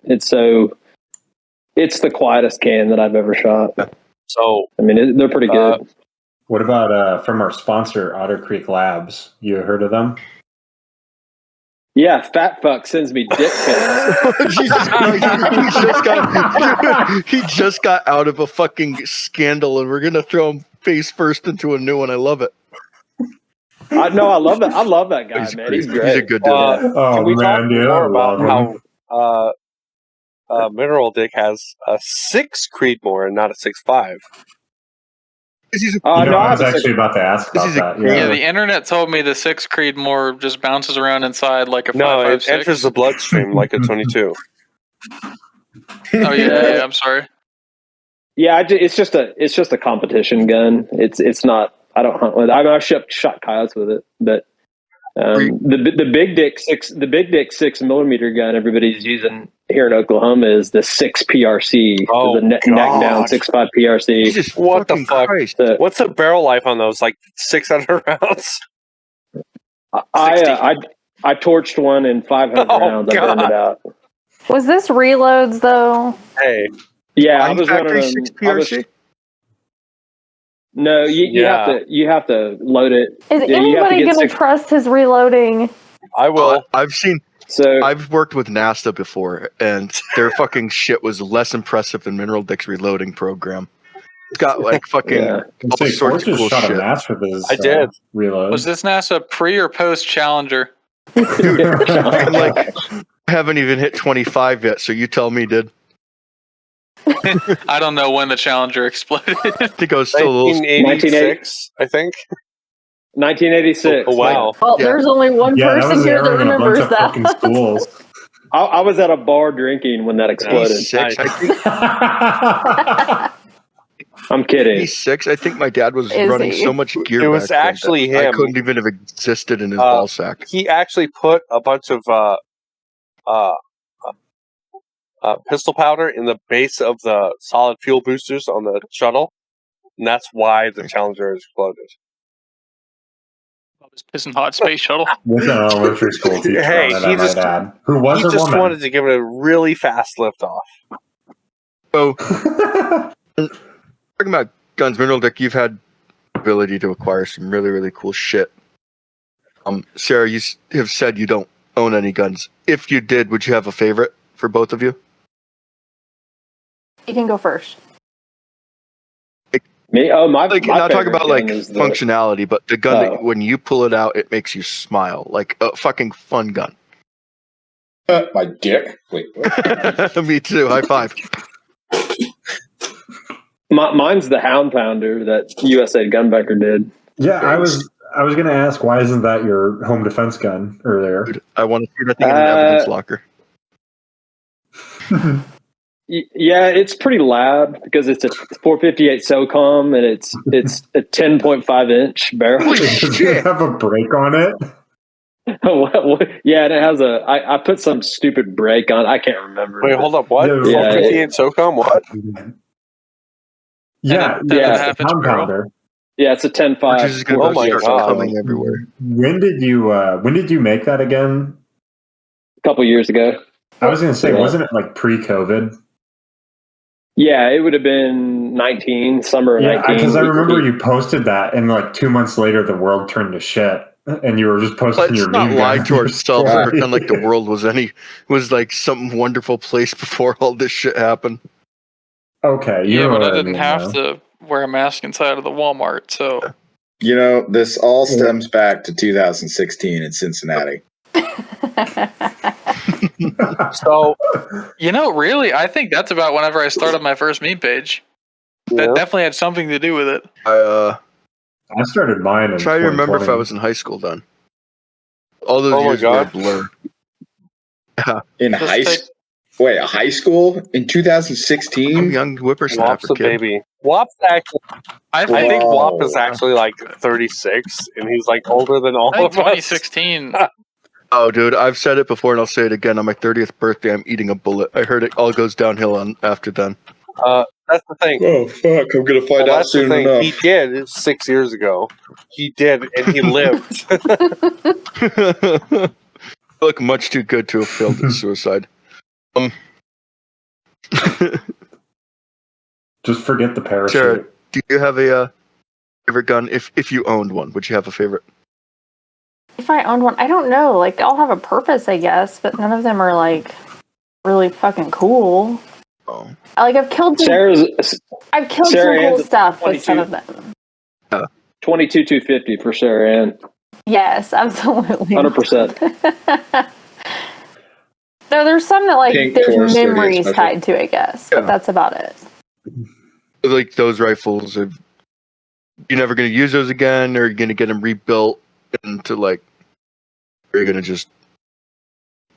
Speaker 4: It's the quietest can that I've ever shot.
Speaker 6: So
Speaker 4: I mean, they're pretty good.
Speaker 2: What about from our sponsor, Otter Creek Labs? You heard of them?
Speaker 4: Yeah, fat fuck sends me dick pics.
Speaker 1: Jesus Christ! He just got out of a fucking scandal, and we're gonna throw him face first into a new one. I love it.
Speaker 4: I love that. I love that guy, man. He's great.
Speaker 1: He's a good dude.
Speaker 6: Can we talk more about how mineraldik has a 6 Creedmoor and not a 6.5?
Speaker 2: I was actually about to ask about that.
Speaker 3: Yeah, the internet told me the 6 Creedmoor just bounces around inside like a 5.56.
Speaker 6: No, it enters the bloodstream like a 22.
Speaker 3: Oh yeah, I'm sorry.
Speaker 4: Yeah, it's just a competition gun. It's not. I don't hunt with it. I've shot coyotes with it, but the big dick 6mm gun everybody's using here in Oklahoma is the 6 PRC, the neck down 6.5 PRC.
Speaker 1: Jesus,
Speaker 6: what the fuck?
Speaker 1: Christ.
Speaker 6: What's the barrel life on those? Like 600 rounds?
Speaker 4: I torched one in 500 rounds. I burned it out.
Speaker 5: Was this reloads though?
Speaker 6: Hey,
Speaker 4: yeah, I was one of them.
Speaker 1: 6 PRC?
Speaker 4: No, you have to load it.
Speaker 5: Is anybody going to trust his reloading?
Speaker 6: I will.
Speaker 1: I've worked with NASA before, and their fucking shit was less impressive than Mineraldik's reloading program. It's got like fucking all sorts of cool shit.
Speaker 6: I did.
Speaker 2: Reload.
Speaker 3: Was this NASA pre or post Challenger?
Speaker 1: Dude, I haven't even hit 25 yet, so you tell me, dude.
Speaker 3: I don't know when the Challenger exploded.
Speaker 1: I think I was still
Speaker 6: 1986, I think.
Speaker 4: 1986.
Speaker 6: Oh, wow.
Speaker 5: Well, there's only one person here that remembers that.
Speaker 4: I was at a bar drinking when that exploded. I'm kidding.
Speaker 1: 86. I think my dad was running so much gear.
Speaker 6: It was actually him.
Speaker 1: I couldn't even have existed in his ball sack.
Speaker 6: He actually put a bunch of pistol powder in the base of the solid fuel boosters on the shuttle, and that's why the Challenger exploded.
Speaker 3: This pissing hot space shuttle.
Speaker 2: With an elementary school teacher,
Speaker 6: he just wanted to give it a really fast liftoff.
Speaker 1: So, talking about guns, Mineraldik, you've had the ability to acquire some really, really cool shit. Sarah, you have said you don't own any guns. If you did, would you have a favorite for both of you?
Speaker 5: You can go first.
Speaker 4: Me? Oh, my.
Speaker 1: Like,
Speaker 4: my
Speaker 1: not talking about like functionality, but the gun that when you pull it out, it makes you smile. Like a fucking fun gun.
Speaker 7: My dick. Wait. What?
Speaker 1: Me too. High five.
Speaker 4: Mine's the Hound Pounder that USA Gunbacker did.
Speaker 2: Yeah, I was going to ask, why isn't that your home defense gun earlier?
Speaker 1: Dude, I want to see that thing in an evidence locker.
Speaker 4: Yeah, it's pretty loud because it's a 458 SOCOM and it's a 10.5 inch barrel.
Speaker 2: Does it have a brake on it?
Speaker 4: Yeah, and it has I put some stupid brake on. I can't remember.
Speaker 6: Wait, hold up. What?
Speaker 2: Yeah,
Speaker 6: 458 SOCOM? What?
Speaker 2: Yeah,
Speaker 3: And a
Speaker 2: it's a
Speaker 3: 10.5 inch barrel?
Speaker 2: compounder.
Speaker 4: Yeah, it's a 10.5.
Speaker 1: Which is going
Speaker 6: Oh
Speaker 1: to
Speaker 6: my
Speaker 1: start
Speaker 6: God.
Speaker 1: coming everywhere.
Speaker 2: When did you make that again?
Speaker 4: A couple years ago.
Speaker 2: I was going to say,
Speaker 4: Yeah.
Speaker 2: wasn't it like pre-COVID?
Speaker 4: Yeah, it would have been 19, summer of
Speaker 2: Yeah,
Speaker 4: 19.
Speaker 2: because I remember you posted that, and like 2 months later, the world turned to shit, and you were just posting
Speaker 1: Let's
Speaker 2: your
Speaker 1: not
Speaker 2: meme
Speaker 1: lie
Speaker 2: gun
Speaker 1: to
Speaker 2: on your
Speaker 1: ourselves and
Speaker 2: story.
Speaker 1: pretend like the world was like some wonderful place before all this shit happened.
Speaker 2: Okay, you
Speaker 3: Yeah,
Speaker 2: know
Speaker 3: but I
Speaker 2: what
Speaker 3: didn't
Speaker 2: mean,
Speaker 3: have
Speaker 2: though.
Speaker 3: to wear a mask inside of the Walmart, so
Speaker 7: You know, this all stems back to 2016 in Cincinnati.
Speaker 6: So,
Speaker 3: really, I think that's about whenever I started my first meme page. That
Speaker 6: yeah.
Speaker 3: definitely had something to do with it.
Speaker 2: I started mine in
Speaker 1: Try to remember if I
Speaker 2: 2020.
Speaker 1: was in high school then. All those
Speaker 6: Oh my
Speaker 1: years were a
Speaker 6: God.
Speaker 1: blur.
Speaker 7: In
Speaker 3: Just
Speaker 7: high
Speaker 3: take-
Speaker 7: Wait, high school in
Speaker 1: I'm
Speaker 7: 2016?
Speaker 1: young whippersnapper
Speaker 6: Wop's a
Speaker 1: kid.
Speaker 6: baby. Wop's actually,
Speaker 3: I
Speaker 6: I
Speaker 3: think,
Speaker 6: think
Speaker 7: Wow.
Speaker 6: Wop is actually like 36, and he's like older than all
Speaker 3: I think
Speaker 6: of us.
Speaker 3: 2016.
Speaker 1: Oh, dude, I've said it before and I'll say it again. On my 30th birthday, I'm eating a bullet. I heard it all goes downhill after then.
Speaker 6: That's the thing.
Speaker 7: Oh, fuck. I'm going to find
Speaker 6: Well,
Speaker 7: out
Speaker 6: that's the
Speaker 7: soon
Speaker 6: thing.
Speaker 7: enough.
Speaker 6: He did 6 years ago. He did, and he lived.
Speaker 1: I look much too good to have failed at suicide.
Speaker 2: Just forget the parachute.
Speaker 1: Sarah, do you have a favorite gun? If you owned one, would you have a favorite?
Speaker 5: If I owned one, I don't know. Like, they all have a purpose, I guess, but none of them are like really fucking cool.
Speaker 1: Oh,
Speaker 5: I've killed some,
Speaker 4: Sarah
Speaker 5: some cool
Speaker 4: Ann's
Speaker 5: stuff with
Speaker 4: 22.
Speaker 5: some of them.
Speaker 4: 22,250 for Sarah Ann.
Speaker 5: Yes, absolutely.
Speaker 4: 100%.
Speaker 5: No, there's some that
Speaker 7: Pink
Speaker 5: there's
Speaker 7: Taurus 38
Speaker 5: memories
Speaker 7: special.
Speaker 5: tied to, I guess, but
Speaker 1: Yeah.
Speaker 5: that's about it.
Speaker 1: like those rifles. You're never going to use those again, or you're going to get them rebuilt into like. Or you're going to just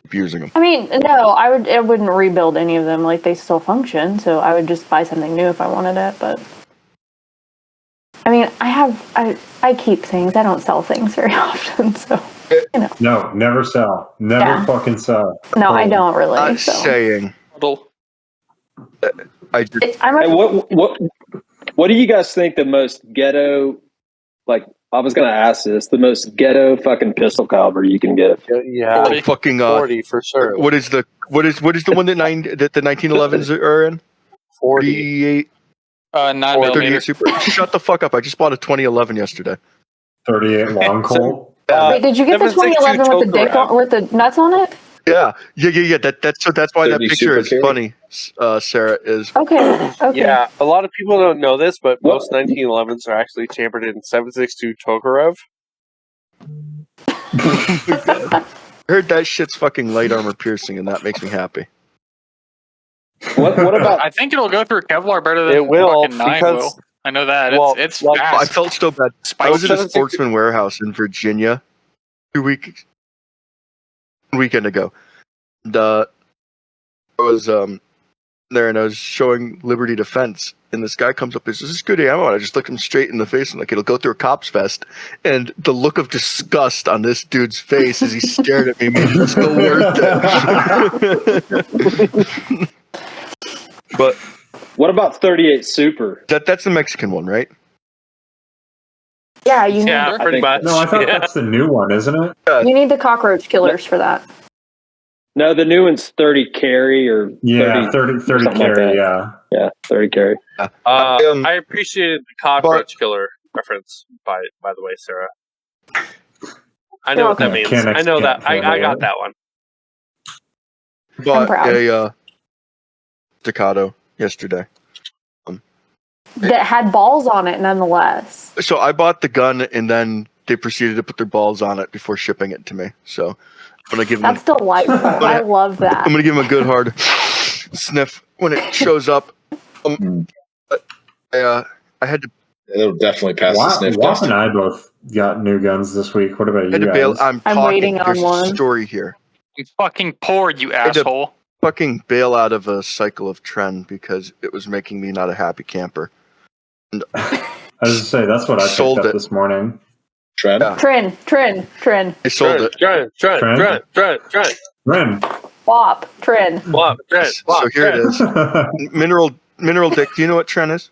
Speaker 1: keep using them.
Speaker 5: I mean, no, I wouldn't rebuild any of them. Like, they still function, so I would just buy something new if I wanted it. But I mean, I keep things. I don't sell things very often, so
Speaker 2: No, never sell. Never
Speaker 5: Yeah.
Speaker 2: fucking sell.
Speaker 5: no, I don't really.
Speaker 1: Not
Speaker 5: So
Speaker 1: saying. I just,
Speaker 5: I'm
Speaker 4: Hey,
Speaker 5: a,
Speaker 4: what do you guys think the most ghetto? Like, I was gonna ask this: the most ghetto fucking pistol caliber you can get.
Speaker 6: Yeah,
Speaker 1: like fucking
Speaker 6: 40 for sure.
Speaker 1: What is the one that the 1911s are in?
Speaker 6: 40.
Speaker 1: 38
Speaker 3: 9
Speaker 1: or 38
Speaker 3: millimeter.
Speaker 1: Super. Shut the fuck up! I just bought a 2011 yesterday.
Speaker 2: 38 long Colt.
Speaker 5: wait, did you get the
Speaker 6: 7.62
Speaker 5: 2011 with the dick
Speaker 6: Tokarev.
Speaker 5: with the nuts on it?
Speaker 1: Yeah. That's why that
Speaker 7: 30
Speaker 1: picture
Speaker 7: Super
Speaker 1: is
Speaker 7: Carry?
Speaker 1: funny. Sarah is.
Speaker 5: Okay.
Speaker 6: Yeah, a lot of people don't know this, but
Speaker 4: What?
Speaker 6: most 1911s are actually chambered in 7.62 Tokarev.
Speaker 1: I heard that shit's fucking light armor piercing, and that makes me happy.
Speaker 4: What about?
Speaker 3: I think it'll go through Kevlar better than
Speaker 6: It will,
Speaker 3: fucking 9
Speaker 6: because-
Speaker 3: will. I know that.
Speaker 6: well,
Speaker 3: It's
Speaker 6: like,
Speaker 1: I
Speaker 3: fast.
Speaker 1: felt so bad. I
Speaker 3: Spicy.
Speaker 1: was at a
Speaker 6: 7.62
Speaker 1: Sportsman Warehouse in Virginia 2 weeks, a weekend ago. And, I was there, and I was showing Liberty Defense, and this guy comes up and says, "This is good ammo." And I just looked him straight in the face and like, "It'll go through a cop's vest." And the look of disgust on this dude's face as he stared at me made it so worth it. But
Speaker 4: What about 38 Super?
Speaker 1: that's the Mexican one, right?
Speaker 5: Yeah, you need
Speaker 3: Yeah, pretty
Speaker 4: think-
Speaker 3: much.
Speaker 2: No, I thought
Speaker 3: Yeah.
Speaker 2: that's the new one, isn't it?
Speaker 5: you need the cockroach killers for that.
Speaker 4: No, the new one's 30 carry or
Speaker 2: Yeah, 30
Speaker 4: something like
Speaker 2: carry,
Speaker 4: that.
Speaker 2: yeah.
Speaker 4: Yeah, 30 carry.
Speaker 6: I appreciated the cockroach killer reference, by the way, Sarah. I know what that means.
Speaker 2: Can't
Speaker 6: I know that. I
Speaker 2: handle
Speaker 6: got
Speaker 2: it.
Speaker 6: that one.
Speaker 1: Bought
Speaker 5: proud.
Speaker 1: a Staccato yesterday.
Speaker 5: That had balls on it, nonetheless.
Speaker 1: So I bought the gun, and then they proceeded to put their balls on it before shipping it to me. So I'm gonna give them.
Speaker 5: That's delightful. I love
Speaker 1: I'm
Speaker 5: that.
Speaker 1: gonna give them a good hard sniff when it shows up. I had to.
Speaker 7: It'll definitely pass the sniff
Speaker 2: Waff
Speaker 7: test.
Speaker 2: and I both got new guns this week. What about you guys?
Speaker 1: I'm
Speaker 5: I'm
Speaker 1: talking.
Speaker 5: waiting on
Speaker 1: There's
Speaker 5: one.
Speaker 1: a story here.
Speaker 3: You fucking poor, you
Speaker 1: had to-
Speaker 3: asshole.
Speaker 1: Fucking bail out of a cycle of trend because it was making me not a happy camper. And
Speaker 2: I was to say that's what I
Speaker 1: Sold
Speaker 2: picked up
Speaker 1: it.
Speaker 2: this morning.
Speaker 7: Trend?
Speaker 1: Yeah.
Speaker 5: Trin.
Speaker 1: I sold it.
Speaker 6: Trent.
Speaker 2: Ren.
Speaker 5: Wop. Trin.
Speaker 1: So here it is. Mineral Dick. Do you know what trend is?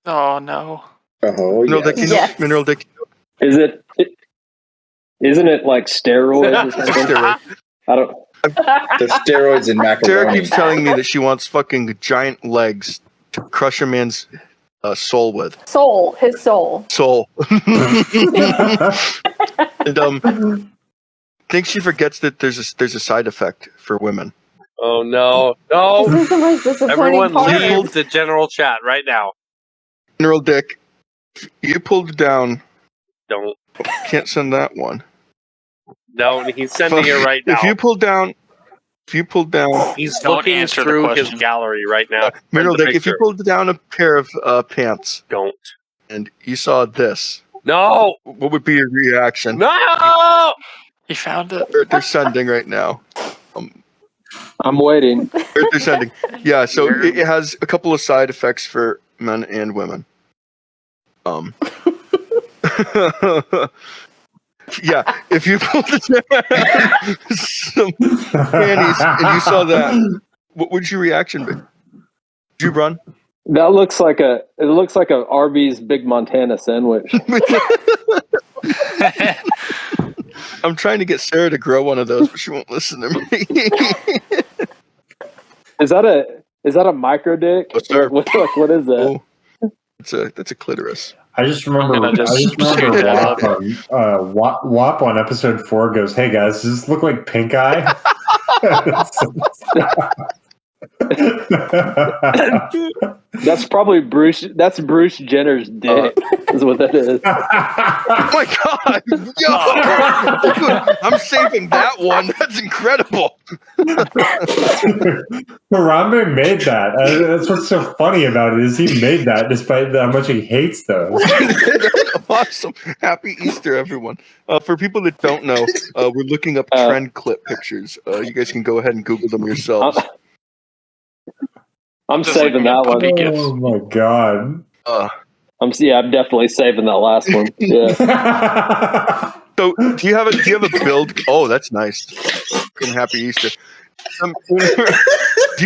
Speaker 3: Oh no.
Speaker 7: Oh,
Speaker 1: Mineral Dick.
Speaker 7: yes.
Speaker 1: You know
Speaker 5: Yes.
Speaker 1: Mineral Dick.
Speaker 4: Isn't it like steroids or something?
Speaker 1: Steroid.
Speaker 4: I don't.
Speaker 7: There's steroids in
Speaker 1: Sarah
Speaker 7: macaroni.
Speaker 1: keeps telling me that she wants fucking giant legs to crush a man's soul with.
Speaker 5: His soul.
Speaker 1: Soul. And think she forgets that there's a side effect for women.
Speaker 6: Oh no,
Speaker 5: This is the most disappointing
Speaker 6: Everyone
Speaker 5: part.
Speaker 6: leave the general chat right now.
Speaker 1: Mineral Dick, you pulled down.
Speaker 6: Don't.
Speaker 1: Can't send that one.
Speaker 6: No, he's sending it right now.
Speaker 1: If you pull down,
Speaker 6: He's
Speaker 3: Don't
Speaker 6: looking
Speaker 3: answer the
Speaker 6: through his
Speaker 3: question.
Speaker 6: gallery right now.
Speaker 1: Mineral
Speaker 6: Send the
Speaker 1: Dick, if you
Speaker 6: picture.
Speaker 1: pulled down a pair of pants
Speaker 6: Don't.
Speaker 1: and you saw this,
Speaker 6: No!
Speaker 1: what would be your reaction?
Speaker 6: No!
Speaker 3: He found it.
Speaker 1: They're sending right now.
Speaker 4: I'm waiting.
Speaker 1: They're sending. Yeah, so it has a couple of side effects for men and women. Yeah, if you pulled some panties and you saw that, what would your reaction be? Would you run?
Speaker 4: That looks like a Arby's Big Montana sandwich.
Speaker 1: I'm trying to get Sarah to grow one of those, but she won't listen to me.
Speaker 4: Is that a micro dick?
Speaker 1: Oh, sir.
Speaker 4: What is that?
Speaker 1: Oh, that's a clitoris.
Speaker 2: I just remember
Speaker 3: I'm gonna just
Speaker 2: Wop on episode 4 goes, "Hey guys, does this look like Pink Eye?"
Speaker 4: That's probably Bruce. That's Bruce Jenner's dick. Is what that is.
Speaker 1: Oh my god! Yo, dude, I'm saving that one. That's incredible.
Speaker 2: Harambe made that. That's what's so funny about it is he made that despite how much he hates those.
Speaker 1: Awesome. Happy Easter, everyone. For people that don't know, we're looking up trend clip pictures. You guys can go ahead and Google them yourselves.
Speaker 4: I'm
Speaker 3: Just
Speaker 4: saving
Speaker 3: looking at
Speaker 4: that one.
Speaker 3: puppy gifs.
Speaker 2: Oh my god.
Speaker 4: I'm definitely saving that last one. Yeah.
Speaker 1: So, do you have a build? Oh, that's nice. And Happy Easter. Do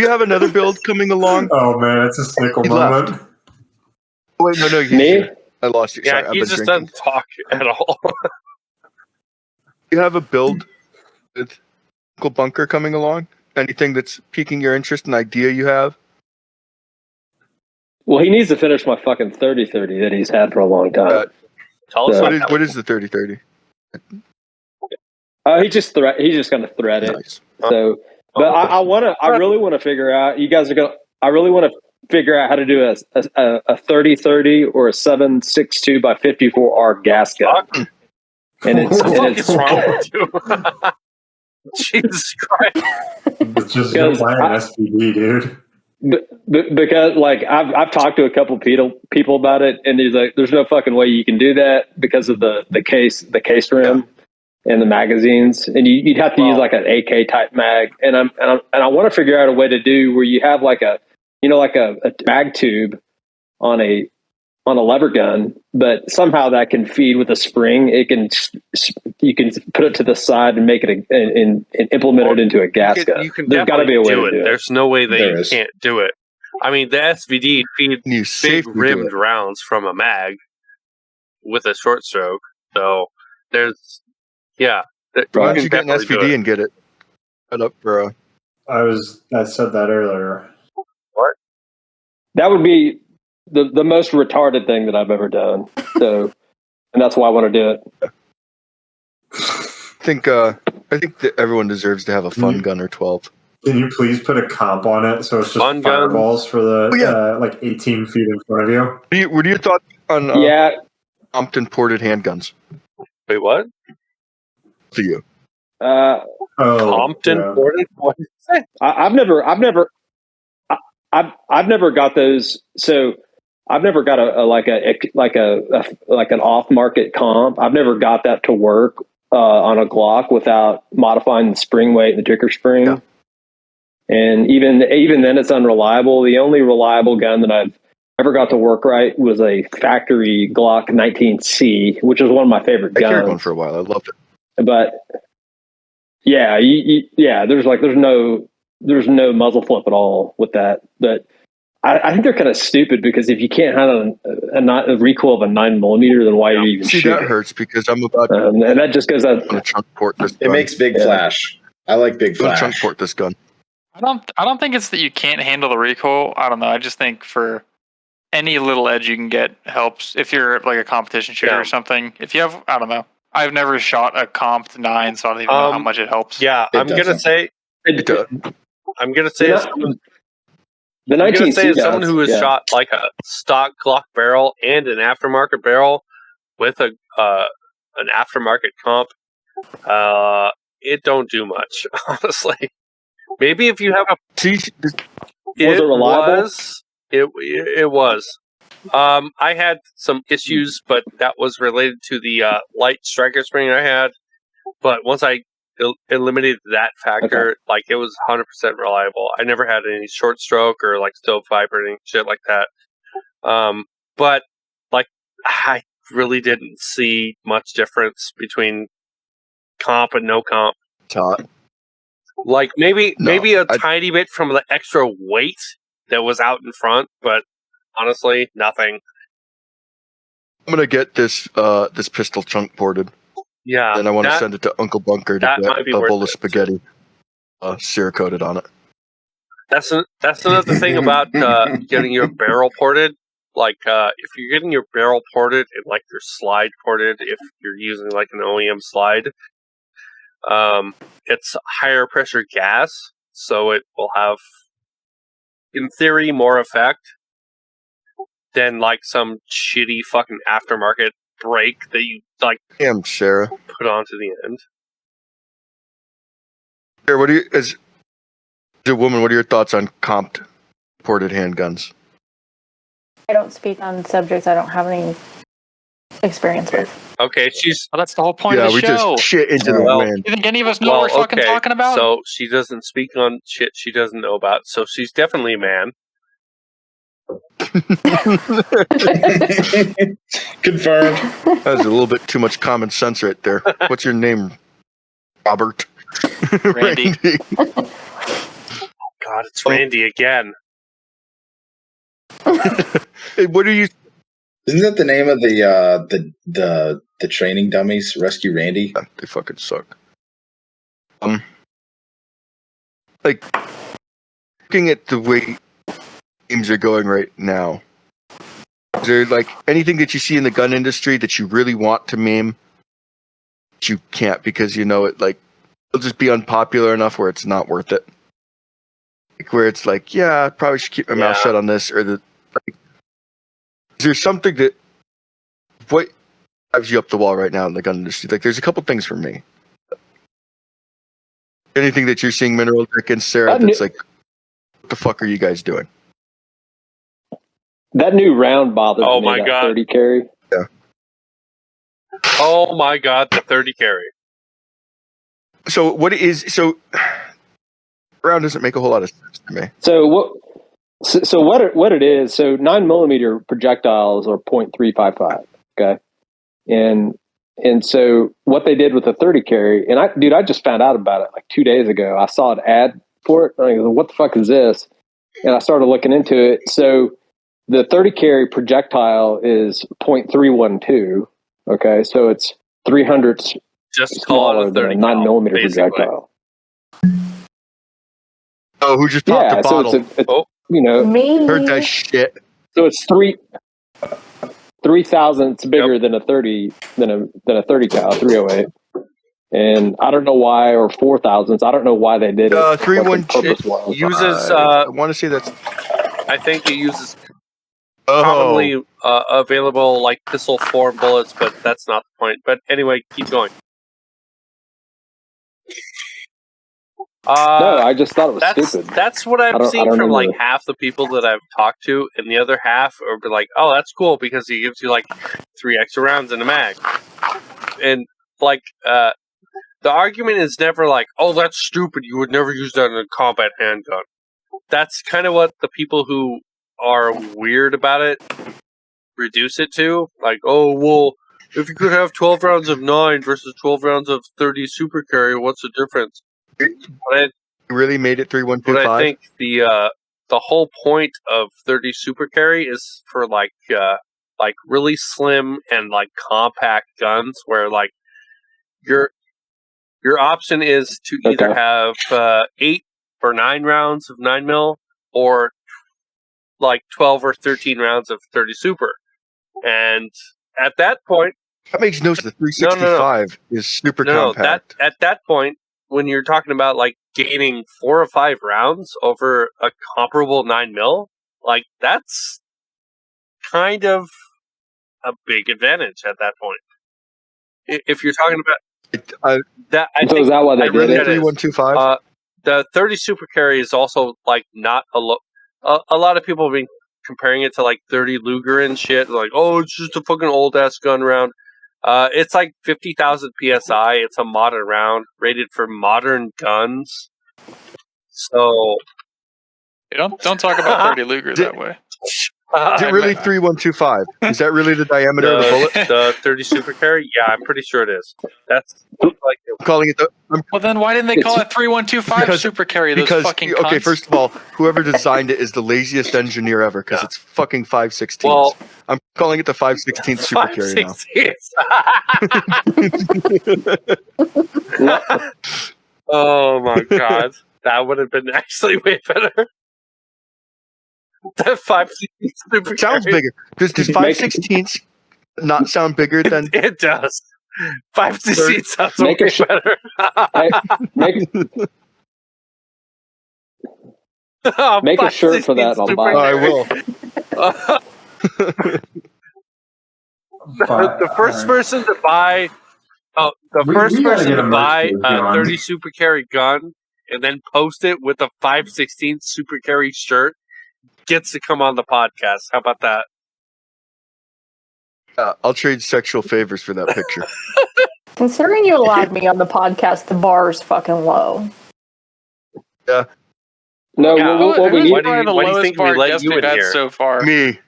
Speaker 1: you have another build coming along?
Speaker 2: Oh man, it's a sickle
Speaker 1: He
Speaker 2: moment.
Speaker 1: left. Wait, no,
Speaker 4: Me?
Speaker 1: I lost you.
Speaker 6: Yeah,
Speaker 1: Sorry, I've
Speaker 6: he
Speaker 1: been
Speaker 6: just
Speaker 1: drinking.
Speaker 6: doesn't talk at all.
Speaker 1: Do you have a build with Uncle Bunker coming along? Anything that's piquing your interest, an idea you have?
Speaker 4: Well, he needs to finish my fucking 30-30 that he's had for a long time.
Speaker 6: Tell us
Speaker 1: What is the 30-30?
Speaker 4: He's just going to thread it.
Speaker 1: Nice.
Speaker 4: So, but I really want to figure out. You guys are going. I really want to figure out how to do a 30-30 or a 7.62 by 54R gas gun. And
Speaker 6: What the fuck
Speaker 4: it's
Speaker 6: is wrong with you? Jesus Christ.
Speaker 2: It's just go buy an SPD, dude.
Speaker 4: Because like I've talked to a couple people about it, and he's like, "There's no fucking way you can do that because of the case rim and the magazines, and you'd have to use like an AK type mag." And I want to figure out a way to do where you have like a mag tube on a lever gun, but somehow that can feed with a spring. You can put it to the side and make it and implement it into a gas gun.
Speaker 6: You can
Speaker 4: There's got to be a way
Speaker 6: do
Speaker 4: to
Speaker 6: it.
Speaker 4: do it.
Speaker 6: There's no way that you can't do it. I mean, the SVD feeds
Speaker 1: You
Speaker 6: big
Speaker 1: safely do
Speaker 6: rimmed
Speaker 1: it.
Speaker 6: rounds from a mag with a short stroke. So there's, yeah.
Speaker 1: Why don't you get an SVD and get it set up for
Speaker 2: I said that earlier.
Speaker 6: What?
Speaker 4: That would be the most retarded thing that I've ever done. So, and that's why I want to do it.
Speaker 1: I think that everyone deserves to have a fun gun or 12.
Speaker 2: Can you please put a comp on it so it's just
Speaker 6: Fun gun.
Speaker 2: fireballs for the like 18 feet in front of you?
Speaker 1: What are your thoughts on Compton ported handguns?
Speaker 6: Wait, what?
Speaker 1: To you.
Speaker 6: Compton ported? What did you say?
Speaker 4: I've never got those. So I've never got an off market comp. I've never got that to work on a Glock without modifying the spring weight and the trigger spring.
Speaker 1: Yeah.
Speaker 4: And even then, it's unreliable. The only reliable gun that I've ever got to work right was a factory Glock 19C, which was one of my favorite
Speaker 1: I carried one
Speaker 4: guns.
Speaker 1: for a while. I loved it.
Speaker 4: But yeah, there's no muzzle flip at all with that. But I think they're kind of stupid, because if you can't handle a recoil of a 9mm, then why are you even
Speaker 1: See,
Speaker 4: shooting?
Speaker 1: that hurts because I'm about
Speaker 4: And that just goes out.
Speaker 1: to chunk port this gun.
Speaker 7: It makes big flash. I like big
Speaker 1: I'm gonna chunk
Speaker 7: flash.
Speaker 1: port this gun.
Speaker 3: I don't think it's that you can't handle the recoil. I don't know. I just think for any little edge you can get helps if you're like a competition shooter or something. If you have, I don't know. I've never shot a comped 9, so I don't even know how much it helps.
Speaker 6: Yeah,
Speaker 7: It
Speaker 6: I'm gonna
Speaker 7: doesn't.
Speaker 6: say as someone,
Speaker 4: The
Speaker 6: I'm gonna
Speaker 4: 19C
Speaker 6: say as someone who has
Speaker 4: yeah.
Speaker 6: shot like a stock Glock barrel and an aftermarket barrel with an aftermarket comp, it don't do much, honestly. Maybe if you have a
Speaker 1: See,
Speaker 4: it reliable?
Speaker 6: It was. I had some issues, but that was related to the light striker spring I had. But once I eliminated that factor, like it was 100% reliable. I never had any short stroke or like stovepipe or any shit like that. But like I really didn't see much difference between comp and no comp.
Speaker 1: Todd.
Speaker 6: Like maybe a tiny bit from the extra weight that was out in front, but honestly, nothing.
Speaker 1: I'm gonna get this this pistol chunk ported.
Speaker 6: Yeah,
Speaker 1: and I want to send it to Uncle Bunker to get a bowl of spaghetti Cerakoted on it.
Speaker 6: That's another thing about getting your barrel ported. Like if you're getting your barrel ported and like your slide ported, if you're using like an OEM slide, it's higher pressure gas, so it will have, in theory, more effect than like some shitty fucking aftermarket brake that you like.
Speaker 1: Damn, Sarah.
Speaker 6: Put onto the end.
Speaker 1: Sarah, what do you, as a woman, what are your thoughts on comped ported handguns?
Speaker 5: I don't speak on subjects I don't have any experience with.
Speaker 6: Okay,
Speaker 3: well, that's the whole point of the
Speaker 1: we
Speaker 3: show.
Speaker 1: just shit into the wind.
Speaker 3: You think any of us know what we're fucking talking about?
Speaker 6: So she doesn't speak on shit she doesn't know about. So she's definitely a man.
Speaker 7: Confirmed.
Speaker 1: That was a little bit too much common sense right there. What's your name? Robert.
Speaker 3: Randy.
Speaker 6: God, it's Randy again.
Speaker 1: Hey, what are you?
Speaker 7: Isn't that the name of the training dummies? Rescue Randy.
Speaker 1: Yeah, they fucking suck. Like looking at the way games are going right now, is there like anything that you see in the gun industry that you really want to meme, but you can't because you know it? Like it'll just be unpopular enough where it's not worth it. Like where it's like, yeah, I probably should keep my mouth shut on this, or the. Like, is there something that what drives you up the wall right now in the gun industry? Like, there's a couple things for me. Anything that you're seeing, mineraldik and Sarah, that's like, what the fuck are you guys doing?
Speaker 4: That new round bothers me.
Speaker 6: Oh my god,
Speaker 4: 30 carry.
Speaker 1: Yeah.
Speaker 6: Oh my god, the 30 carry.
Speaker 1: So round doesn't make a whole lot of sense to me.
Speaker 4: So what it is? So 9mm projectiles are .355. Okay, and so what they did with the 30 carry, and I just found out about it like 2 days ago. I saw an ad for it. I go, what the fuck is this? And I started looking into it. So the 30 carry projectile is .312. Okay, so it's 300
Speaker 6: just call it a 30
Speaker 4: than a 9mm projectile.
Speaker 1: Oh, who just popped a bottle?
Speaker 4: So it's you know,
Speaker 5: Me?
Speaker 1: Heard that shit.
Speaker 4: So it's 3,000. It's bigger than a 30 than a 30 cal 308. And I don't know why, or 4,000s. I don't know why they did it.
Speaker 1: 312
Speaker 6: uses.
Speaker 1: I want to say that's.
Speaker 6: I think it uses commonly available like pistol form bullets, but that's not the point. But anyway, keep going.
Speaker 4: No, I just thought it was stupid.
Speaker 6: That's what
Speaker 4: I
Speaker 6: I've
Speaker 4: don't
Speaker 6: seen from
Speaker 4: remember.
Speaker 6: like half the people that I've talked to, and the other half are like, "Oh, that's cool because he gives you like 3 extra rounds in a mag." And like, the argument is never like, "Oh, that's stupid. You would never use that in a combat handgun." That's kind of what the people who are weird about it reduce it to. Like, "Oh, well, if you could have 12 rounds of 9 versus 12 rounds of 30 super carry, what's the difference?" But
Speaker 1: Really made it
Speaker 6: But
Speaker 1: 3125.
Speaker 6: I think the whole point of 30 super carry is for like really slim and like compact guns, where like your option is to either
Speaker 4: Okay.
Speaker 6: have 8 or 9 rounds of 9mm or like 12 or 13 rounds of 30 super, and at that point,
Speaker 1: That makes no sense. The 365 is super compact.
Speaker 6: at that point, when you're talking about like gaining 4 or 5 rounds over a comparable 9mm, like that's kind of a big advantage at that point. If you're talking about that, I
Speaker 4: So
Speaker 6: think
Speaker 4: is that why they did
Speaker 1: really
Speaker 4: it?
Speaker 1: 3125.
Speaker 6: the 30 super carry is also like not a lot of people have been comparing it to like 30 Luger and shit. Like, oh, it's just a fucking old ass gun round. It's like 50,000 psi. It's a modern round rated for modern guns. So
Speaker 3: Hey, don't talk about 30 Luger that way.
Speaker 1: Is it really 3125? Is that really the diameter of the bullet?
Speaker 6: The 30 super carry? Yeah, I'm pretty sure it is. That's like
Speaker 1: I'm calling it the.
Speaker 3: Well, then why didn't they call it 3125
Speaker 1: Because-
Speaker 3: super carry? Those
Speaker 1: Because
Speaker 3: fucking
Speaker 1: okay,
Speaker 3: cunts?
Speaker 1: first of all, whoever designed it is the laziest engineer ever because it's fucking 5/16.
Speaker 6: Well,
Speaker 1: I'm calling it the 5/16 super carry now.
Speaker 6: 5/16. Oh my god, that would have been actually way better. The 5/16 super
Speaker 1: It sounds
Speaker 6: carry.
Speaker 1: bigger. Does 5/16 not sound bigger than?
Speaker 6: It does. 5/16 sounds
Speaker 4: Make
Speaker 6: way
Speaker 4: a sh-
Speaker 6: better.
Speaker 4: Hey, make a shirt for that and I'll buy it.
Speaker 1: I will.
Speaker 6: The first person to buy
Speaker 2: We
Speaker 6: first
Speaker 2: gotta
Speaker 6: person
Speaker 2: get
Speaker 6: to
Speaker 2: a
Speaker 6: buy
Speaker 2: merch booth,
Speaker 6: a
Speaker 2: John.
Speaker 6: 30 super carry gun and then post it with a 5/16 super carry shirt gets to come on the podcast. How about that?
Speaker 1: I'll trade sexual favors for that picture.
Speaker 5: Considering you allowed me on the podcast, the bar is fucking low.
Speaker 1: Yeah,
Speaker 4: No,
Speaker 6: Yeah,
Speaker 4: what we
Speaker 3: Who's
Speaker 4: need.
Speaker 6: Why do
Speaker 3: probably
Speaker 6: you-
Speaker 3: the
Speaker 6: why do you
Speaker 3: lowest
Speaker 6: think we
Speaker 3: bar
Speaker 6: let
Speaker 3: guest
Speaker 6: you
Speaker 3: we've
Speaker 6: in
Speaker 3: had
Speaker 6: here?
Speaker 3: so far?
Speaker 1: me.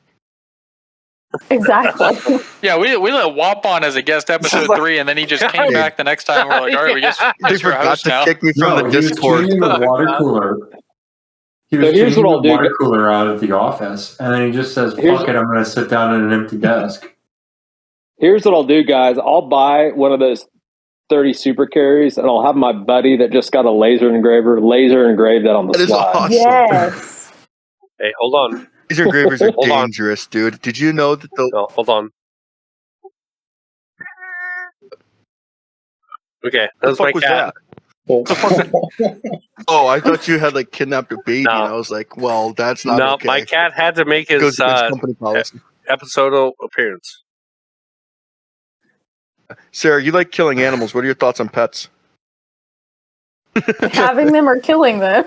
Speaker 5: Exactly.
Speaker 3: Yeah, we let Wop on as a guest episode 3, and then he just came back the next time. We're like, all right, we guess
Speaker 1: They
Speaker 3: you're a
Speaker 1: forgot
Speaker 3: host
Speaker 1: to
Speaker 3: now.
Speaker 1: kick me from
Speaker 2: No,
Speaker 1: the
Speaker 2: he was
Speaker 1: Discord.
Speaker 2: changing the water cooler. He was
Speaker 4: So here's
Speaker 2: changing
Speaker 4: what I'll
Speaker 2: the
Speaker 4: do.
Speaker 2: water cooler out at the office, and then he just says,
Speaker 4: Here's-
Speaker 2: "Fuck it, I'm going to sit down at an empty desk."
Speaker 4: Here's what I'll do, guys. I'll buy one of those 30 super carries, and I'll have my buddy that just got a laser engrave that on the
Speaker 1: That is
Speaker 4: slide.
Speaker 1: awesome.
Speaker 5: Yes.
Speaker 6: Hey, hold on.
Speaker 1: Laser engravers are
Speaker 6: Hold on.
Speaker 1: dangerous, dude. Did you know that the
Speaker 6: No, hold on. Okay, that
Speaker 1: the
Speaker 6: was my
Speaker 1: fuck was
Speaker 6: cat.
Speaker 1: that? Oh, I thought you had like kidnapped a baby,
Speaker 6: No.
Speaker 1: and I was like, well, that's not
Speaker 6: No,
Speaker 1: okay.
Speaker 6: my cat had to make
Speaker 1: It goes
Speaker 6: his
Speaker 1: against company policy.
Speaker 6: episodal appearance.
Speaker 1: Sarah, you like killing animals. What are your thoughts on pets?
Speaker 5: Having them or killing them.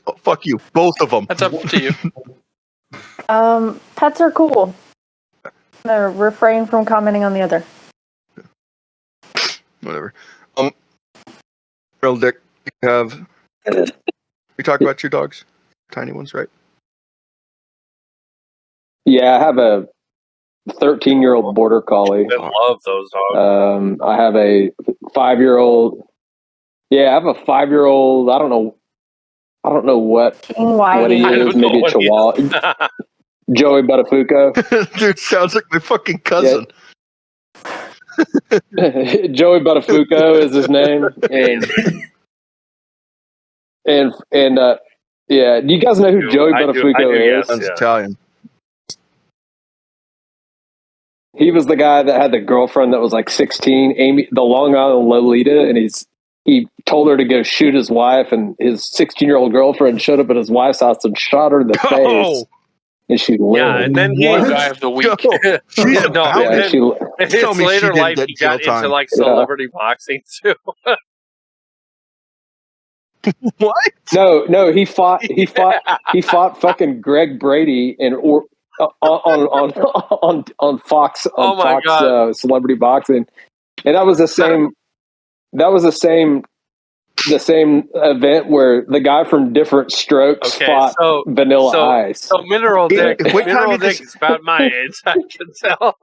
Speaker 1: Oh, fuck you, both of them.
Speaker 3: That's up to you.
Speaker 5: Pets are cool. No, refrain from commenting on the other.
Speaker 1: Whatever. Real Dick, you have. We talked about your dogs, tiny ones, right?
Speaker 4: Yeah, I have a 13-year-old border collie.
Speaker 6: I love those dogs.
Speaker 4: I have a 5-year-old. Yeah, I have a 5-year-old. I don't know what
Speaker 5: King
Speaker 4: what he
Speaker 5: Whitey.
Speaker 6: I
Speaker 4: is.
Speaker 6: don't know
Speaker 4: Maybe a
Speaker 6: what he is.
Speaker 4: Chihuahua. Joey Buttafuoco.
Speaker 1: Dude, sounds like my fucking cousin.
Speaker 4: Joey Buttafuoco is his name, and yeah. Do you guys know who Joey
Speaker 6: I do,
Speaker 4: Buttafuoco is?
Speaker 6: yes.
Speaker 1: Sounds
Speaker 6: Yeah.
Speaker 1: Italian.
Speaker 4: He was the guy that had the girlfriend that was like 16, Amy, the Long Island Lolita, and he told her to go shoot his wife, and his 16-year-old girlfriend showed up at his wife's house and shot her in the face, and she lived.
Speaker 6: Yeah, and then he
Speaker 2: What?
Speaker 3: Guy of the week.
Speaker 1: Yo, she's
Speaker 6: No,
Speaker 1: about
Speaker 6: and
Speaker 4: Yeah,
Speaker 1: it.
Speaker 6: then-
Speaker 4: she.
Speaker 6: in
Speaker 1: Tell
Speaker 6: his
Speaker 1: me she
Speaker 6: later
Speaker 1: didn't
Speaker 6: life,
Speaker 1: get
Speaker 6: he got
Speaker 1: jail time.
Speaker 6: into like
Speaker 4: Yeah.
Speaker 6: celebrity boxing too.
Speaker 1: What?
Speaker 4: No, he fought fucking Greg Brady on Fox
Speaker 6: Oh my God.
Speaker 4: Celebrity Boxing, and that was the same event where the guy from Different Strokes fought Vanilla Ice.
Speaker 6: So Mineral Dick,
Speaker 1: What time
Speaker 6: Mineral
Speaker 1: did this-
Speaker 6: Dick is about my age. I can tell.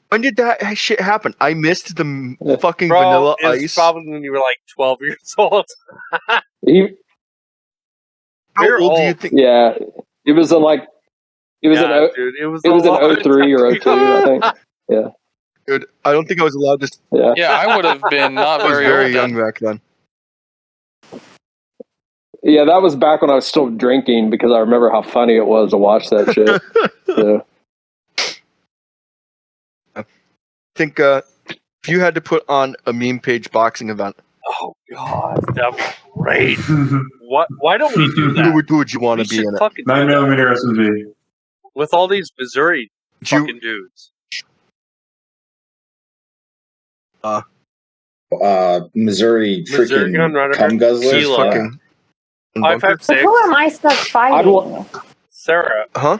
Speaker 1: When did that shit happen? I missed the fucking
Speaker 6: Bro,
Speaker 1: Vanilla
Speaker 6: it was
Speaker 1: Ice.
Speaker 6: probably when you were like 12 years old.
Speaker 1: How
Speaker 6: You're
Speaker 1: old do you
Speaker 6: old.
Speaker 1: think?
Speaker 4: Yeah, it was in like
Speaker 6: Dude, it was
Speaker 4: in
Speaker 6: a long
Speaker 4: 03 or
Speaker 6: time
Speaker 4: 02, I think. Yeah.
Speaker 1: Dude, I don't think I was allowed to.
Speaker 4: Yeah.
Speaker 3: Yeah, I would have been not
Speaker 1: I was
Speaker 3: very,
Speaker 1: very
Speaker 3: old
Speaker 1: young
Speaker 3: then.
Speaker 1: back then.
Speaker 4: Yeah, that was back when I was still drinking because I remember how funny it was to watch that shit. So.
Speaker 1: I think if you had to put on a meme page boxing event,
Speaker 6: Oh God, that'd be great. Why don't we do that?
Speaker 1: who would you want
Speaker 6: We
Speaker 1: to be
Speaker 6: should
Speaker 1: in it?
Speaker 6: fucking do
Speaker 2: 9mm
Speaker 6: that.
Speaker 2: SMG.
Speaker 6: With all these Missouri
Speaker 1: Would you-
Speaker 6: fucking dudes.
Speaker 7: Missouri
Speaker 6: Missouri Gun Runner,
Speaker 7: freaking cum guzzler.
Speaker 6: Kilo.
Speaker 1: Fucking
Speaker 6: 556.
Speaker 5: Who am I stuck fighting?
Speaker 6: Sarah.
Speaker 1: Huh?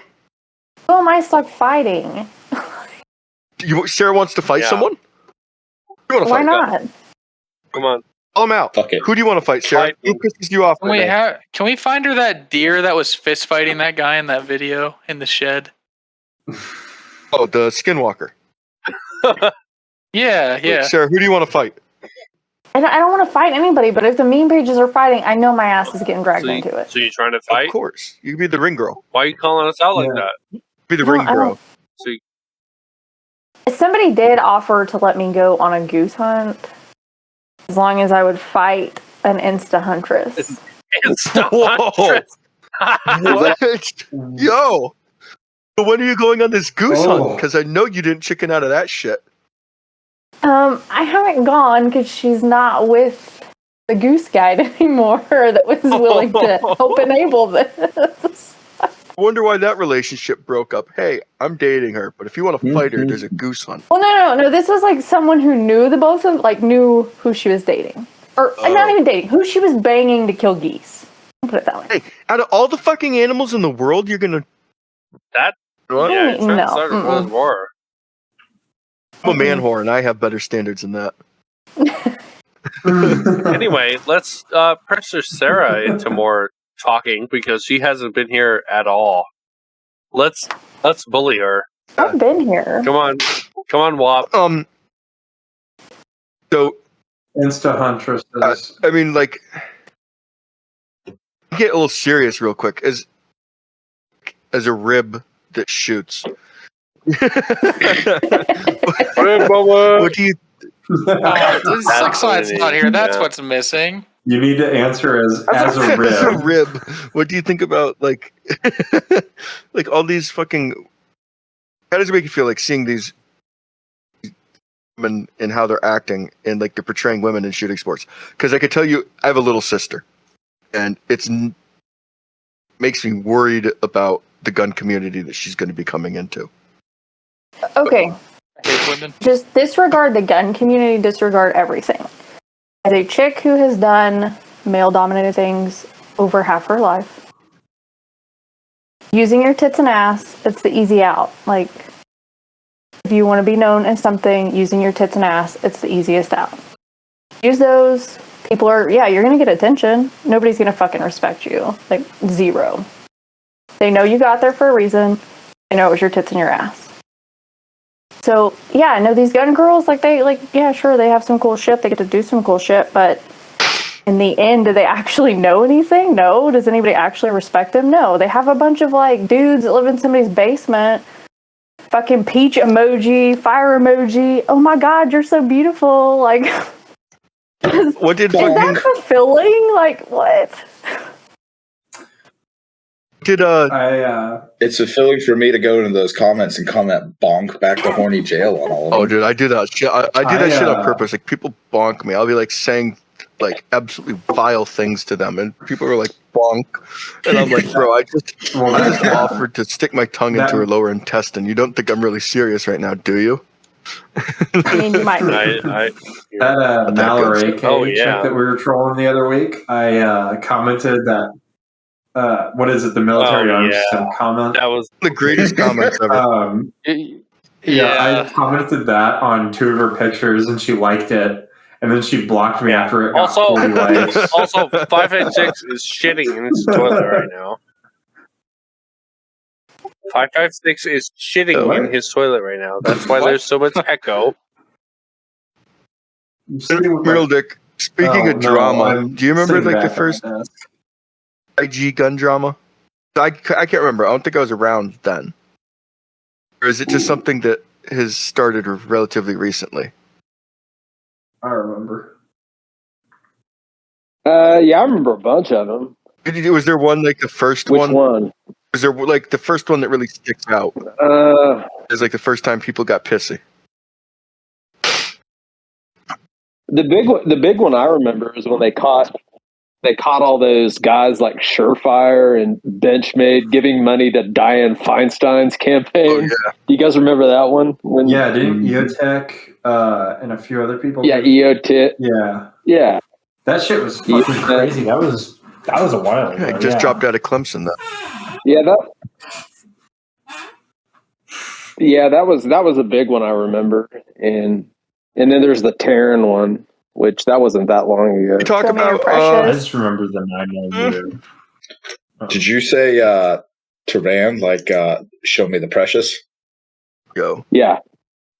Speaker 5: Who am I stuck fighting?
Speaker 1: Sarah wants to fight
Speaker 6: Yeah.
Speaker 1: someone? You want to
Speaker 5: Why
Speaker 1: fight?
Speaker 5: not?
Speaker 6: Come on.
Speaker 1: Call him out.
Speaker 7: Fuck it.
Speaker 1: Who do you want to fight, Sarah?
Speaker 6: Fight
Speaker 1: Who
Speaker 6: me.
Speaker 1: pisses you off? right now?
Speaker 3: Can we find her that deer that was fist fighting that guy in that video in the shed?
Speaker 1: Oh, the Skinwalker.
Speaker 3: Yeah, yeah.
Speaker 1: Sarah, who do you want to fight?
Speaker 5: I don't want to fight anybody, but if the meme pages are fighting, I know my ass is getting dragged into it.
Speaker 6: So you trying to fight?
Speaker 1: Of course. You can be the ring girl.
Speaker 6: Why are you calling us out like
Speaker 2: Yeah.
Speaker 6: that?
Speaker 1: Be the
Speaker 5: No,
Speaker 1: ring
Speaker 5: I don't-
Speaker 1: girl.
Speaker 6: So you,
Speaker 5: Somebody did offer to let me go on a goose hunt as long as I would fight an insta huntress.
Speaker 1: Whoa. What? Yo. So when are you going on this goose hunt? Because I know you didn't chicken out of that shit.
Speaker 5: I haven't gone because she's not with the goose guide anymore that was willing to help enable this.
Speaker 1: I wonder why that relationship broke up. Hey, I'm dating her, but if you want to fight her, there's a goose hunt.
Speaker 5: Well, no. This was like someone who knew the both of them, like knew who she was dating. Or not even dating, who she was banging to kill geese. I'll put it that way.
Speaker 1: Hey, out of all the fucking animals in the world, you're going to...
Speaker 6: that?
Speaker 1: What?
Speaker 6: Yeah, it's trying
Speaker 5: No,
Speaker 6: to start a World War.
Speaker 1: I'm a man whore, and I have better standards than that.
Speaker 6: Anyway, let's pressure Sarah into more talking because she hasn't been here at all. Let's bully her.
Speaker 5: I've been here.
Speaker 6: Come on, Wop.
Speaker 1: So,
Speaker 2: Insta huntresses.
Speaker 1: I mean, like... Get a little serious real quick. As a rib that shoots. What do you...
Speaker 3: This Six Side's not here. That's
Speaker 6: Yeah.
Speaker 3: what's missing.
Speaker 2: You need to answer as a
Speaker 1: As a
Speaker 2: rib.
Speaker 1: rib, what do you think about like all these fucking? How does it make you feel like seeing these women and how they're acting and like they're portraying women in shooting sports? Because I could tell you, I have a little sister, and makes me worried about the gun community that she's going to be coming into.
Speaker 5: Okay,
Speaker 3: I hate women.
Speaker 5: just disregard the gun community, disregard everything. As a chick who has done male-dominated things over half her life, using your tits and ass, it's the easy out. Like, if you want to be known as something, using your tits and ass, it's the easiest out. Use those. People are, you're going to get attention. Nobody's going to fucking respect you. Like, zero. They know you got there for a reason. They know it was your tits and your ass. So, I know these gun girls, sure, they have some cool shit. They get to do some cool shit, but in the end, do they actually know anything? No. Does anybody actually respect them? No. They have a bunch of, dudes that live in somebody's basement. Fucking peach emoji, fire emoji. Oh my God, you're so beautiful. Like,
Speaker 1: What did
Speaker 5: is that fulfilling? Like, what?
Speaker 7: It's fulfilling for me to go into those comments and comment bonk back to horny jail on all of them.
Speaker 1: Oh, dude, I do that shit. I do that shit on purpose. Like, people bonk me. I'll be saying absolutely vile things to them, and people are like bonk, and I'm like, bro, I just offered to stick my tongue into her lower intestine. You don't think I'm really serious right now, do you?
Speaker 5: I mean, you might.
Speaker 2: That Mallory chick that we were trolling the other week, I commented that. What is it? The military arms comment.
Speaker 6: That was
Speaker 1: the greatest comments ever.
Speaker 2: I commented that on 2 of her pictures, and she liked it, and then she blocked me after it got 40 likes.
Speaker 6: Also, 556 is shitting in his toilet right now. 556 is shitting in his toilet right now. That's why there's so much echo.
Speaker 1: mineraldik, speaking of drama, do you remember like the first IG gun drama? I can't remember. I don't think I was around then. Or is it just something that has started relatively recently?
Speaker 2: I remember.
Speaker 4: Yeah, I remember a bunch of them.
Speaker 1: Was there one like the first
Speaker 4: Which
Speaker 1: one?
Speaker 4: one?
Speaker 1: Was there like the first one that really sticks out? It was like the first time people got pissy.
Speaker 4: The big one I remember is when they caught all those guys like Surefire and Benchmade giving money to Dianne Feinstein's campaign.
Speaker 1: Oh, yeah.
Speaker 4: Do you guys remember that one?
Speaker 2: Didn't EOTech and a few other people?
Speaker 4: Yeah, EOTech. Yeah.
Speaker 2: That shit was fucking crazy. That was a while ago.
Speaker 1: I just dropped out of Clemson though.
Speaker 4: Yeah, that was a big one I remember, and then there's the Terran one, which that wasn't that long ago.
Speaker 1: You talk about
Speaker 2: I just remember the 9mm.
Speaker 7: Did you say Turan, like Show Me the Precious?
Speaker 1: Go.
Speaker 4: Yeah.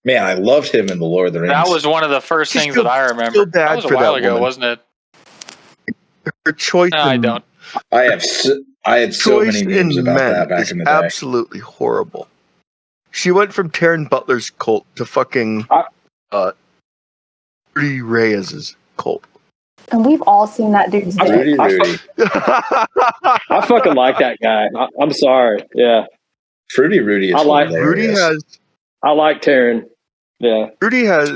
Speaker 7: Man, I loved him in The Lord of the Rings.
Speaker 3: That was one of the first things that I remember.
Speaker 1: Still bad
Speaker 3: that was a
Speaker 1: for
Speaker 3: while
Speaker 1: that
Speaker 3: ago,
Speaker 1: woman.
Speaker 3: wasn't it?
Speaker 1: Her choice.
Speaker 3: No, I don't.
Speaker 7: I had so
Speaker 1: choice
Speaker 7: many memes
Speaker 1: in
Speaker 7: about
Speaker 1: men
Speaker 7: that back
Speaker 1: is
Speaker 7: in the day.
Speaker 1: absolutely horrible. She went from Taryn Butler's cult to fucking Rudy Reyes's cult.
Speaker 5: And we've all seen that dude's dick.
Speaker 7: Rudy.
Speaker 4: I fucking like that guy. I'm sorry. Yeah.
Speaker 7: Fruity Rudy is hilarious.
Speaker 4: I like Taryn. Yeah.
Speaker 1: Rudy has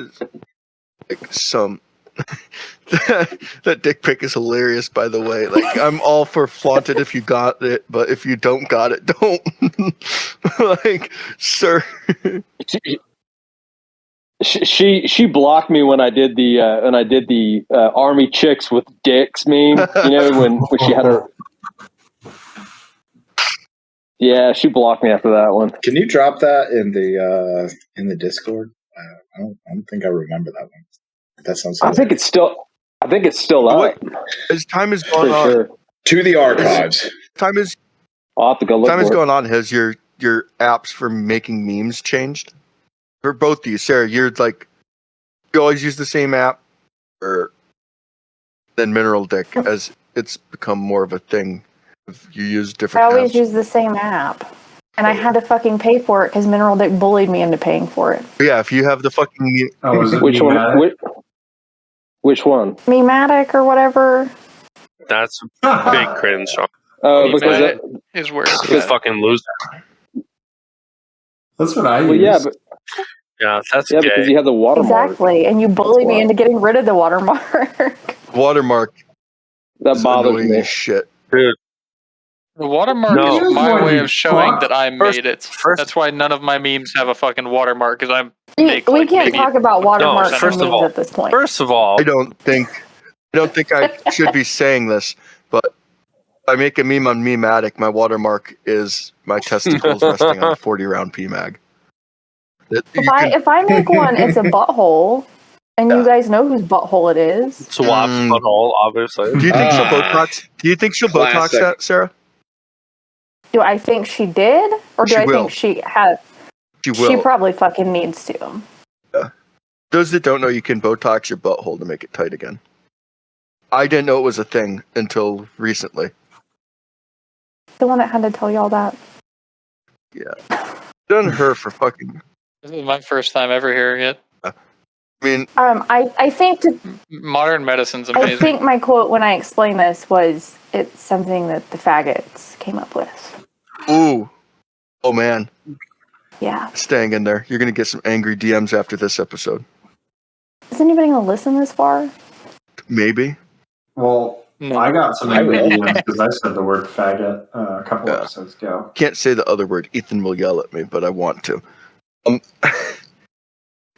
Speaker 1: like some that dick pic is hilarious, by the way. Like, I'm all for flaunt it if you got it, but if you don't got it, don't. Like, sir.
Speaker 4: She blocked me when I did the army chicks with dicks meme. You know, when she had her. Yeah, she blocked me after that one.
Speaker 7: Can you drop that in the Discord? I don't think I remember that one. That sounds.
Speaker 4: I think it's still up.
Speaker 1: As time has gone on,
Speaker 4: Sure.
Speaker 7: To the archives.
Speaker 4: I'll have to go look.
Speaker 1: Time has
Speaker 4: for it.
Speaker 1: gone on. Has your apps for making memes changed? For both of you, Sarah, you're like, you always use the same app, or then mineraldik, as it's become more of a thing. You use
Speaker 5: I
Speaker 1: different.
Speaker 5: always
Speaker 1: apps.
Speaker 5: use the same app. And I had to fucking pay for it because mineraldik bullied me into paying for it.
Speaker 1: Yeah, if you have the fucking.
Speaker 2: Oh, was it
Speaker 4: Which one? Which one?
Speaker 5: Mematic or whatever.
Speaker 6: That's a big cringe.
Speaker 4: Oh, because
Speaker 3: That is where it's
Speaker 6: You
Speaker 3: at.
Speaker 6: fucking loser.
Speaker 2: That's what I use.
Speaker 4: well, yeah,
Speaker 6: That's
Speaker 4: yeah,
Speaker 6: gay.
Speaker 4: because you have the watermark.
Speaker 5: Exactly. And you bullied me into getting rid of the watermark.
Speaker 1: Watermark.
Speaker 4: That
Speaker 1: is
Speaker 4: bothers
Speaker 1: annoying
Speaker 4: me.
Speaker 1: as shit.
Speaker 6: Dude,
Speaker 3: The watermark
Speaker 6: No.
Speaker 3: is my way of
Speaker 2: Fuck.
Speaker 3: showing that I
Speaker 6: First-
Speaker 3: made it.
Speaker 6: first-
Speaker 3: That's why none of my memes have a fucking watermark, because I'm
Speaker 5: we
Speaker 3: make, like,
Speaker 5: can't
Speaker 3: maybe-
Speaker 5: talk about watermarks
Speaker 6: No,
Speaker 5: and
Speaker 6: first of
Speaker 5: memes
Speaker 6: all-
Speaker 5: at this point.
Speaker 6: First of all,
Speaker 1: I don't think I should be saying this, but if I make a meme on Mematic, my watermark is my testicles resting on a 40-round PMag.
Speaker 5: If I make one, it's a butthole. And you guys know whose butthole it is.
Speaker 6: swap butthole, obviously.
Speaker 1: Do you think she'll
Speaker 7: Ah.
Speaker 1: Botox? Do you think she'll Botox
Speaker 7: Classic.
Speaker 1: that, Sarah?
Speaker 5: Do I think she did? Or do
Speaker 1: She
Speaker 5: I
Speaker 1: will.
Speaker 5: think she has?
Speaker 1: She will.
Speaker 5: She probably fucking needs to.
Speaker 1: Those that don't know, you can Botox your butthole to make it tight again. I didn't know it was a thing until recently.
Speaker 5: The one that had to tell y'all that.
Speaker 1: Done her for fucking.
Speaker 3: This is my first time ever hearing it.
Speaker 1: I mean,
Speaker 5: I think
Speaker 3: Modern medicine's
Speaker 5: I
Speaker 3: amazing.
Speaker 5: think my quote when I explained this was, it's something that the faggots came up with.
Speaker 1: ooh, oh man,
Speaker 5: Yeah.
Speaker 1: staying in there. You're gonna get some angry DMs after this episode.
Speaker 5: Is anybody gonna listen this far?
Speaker 1: Maybe.
Speaker 2: Well,
Speaker 3: No.
Speaker 2: I got some
Speaker 7: I will.
Speaker 2: because I said the word faggot a couple
Speaker 1: Yeah.
Speaker 2: episodes ago.
Speaker 1: Can't say the other word. Ethan will yell at me, but I want to.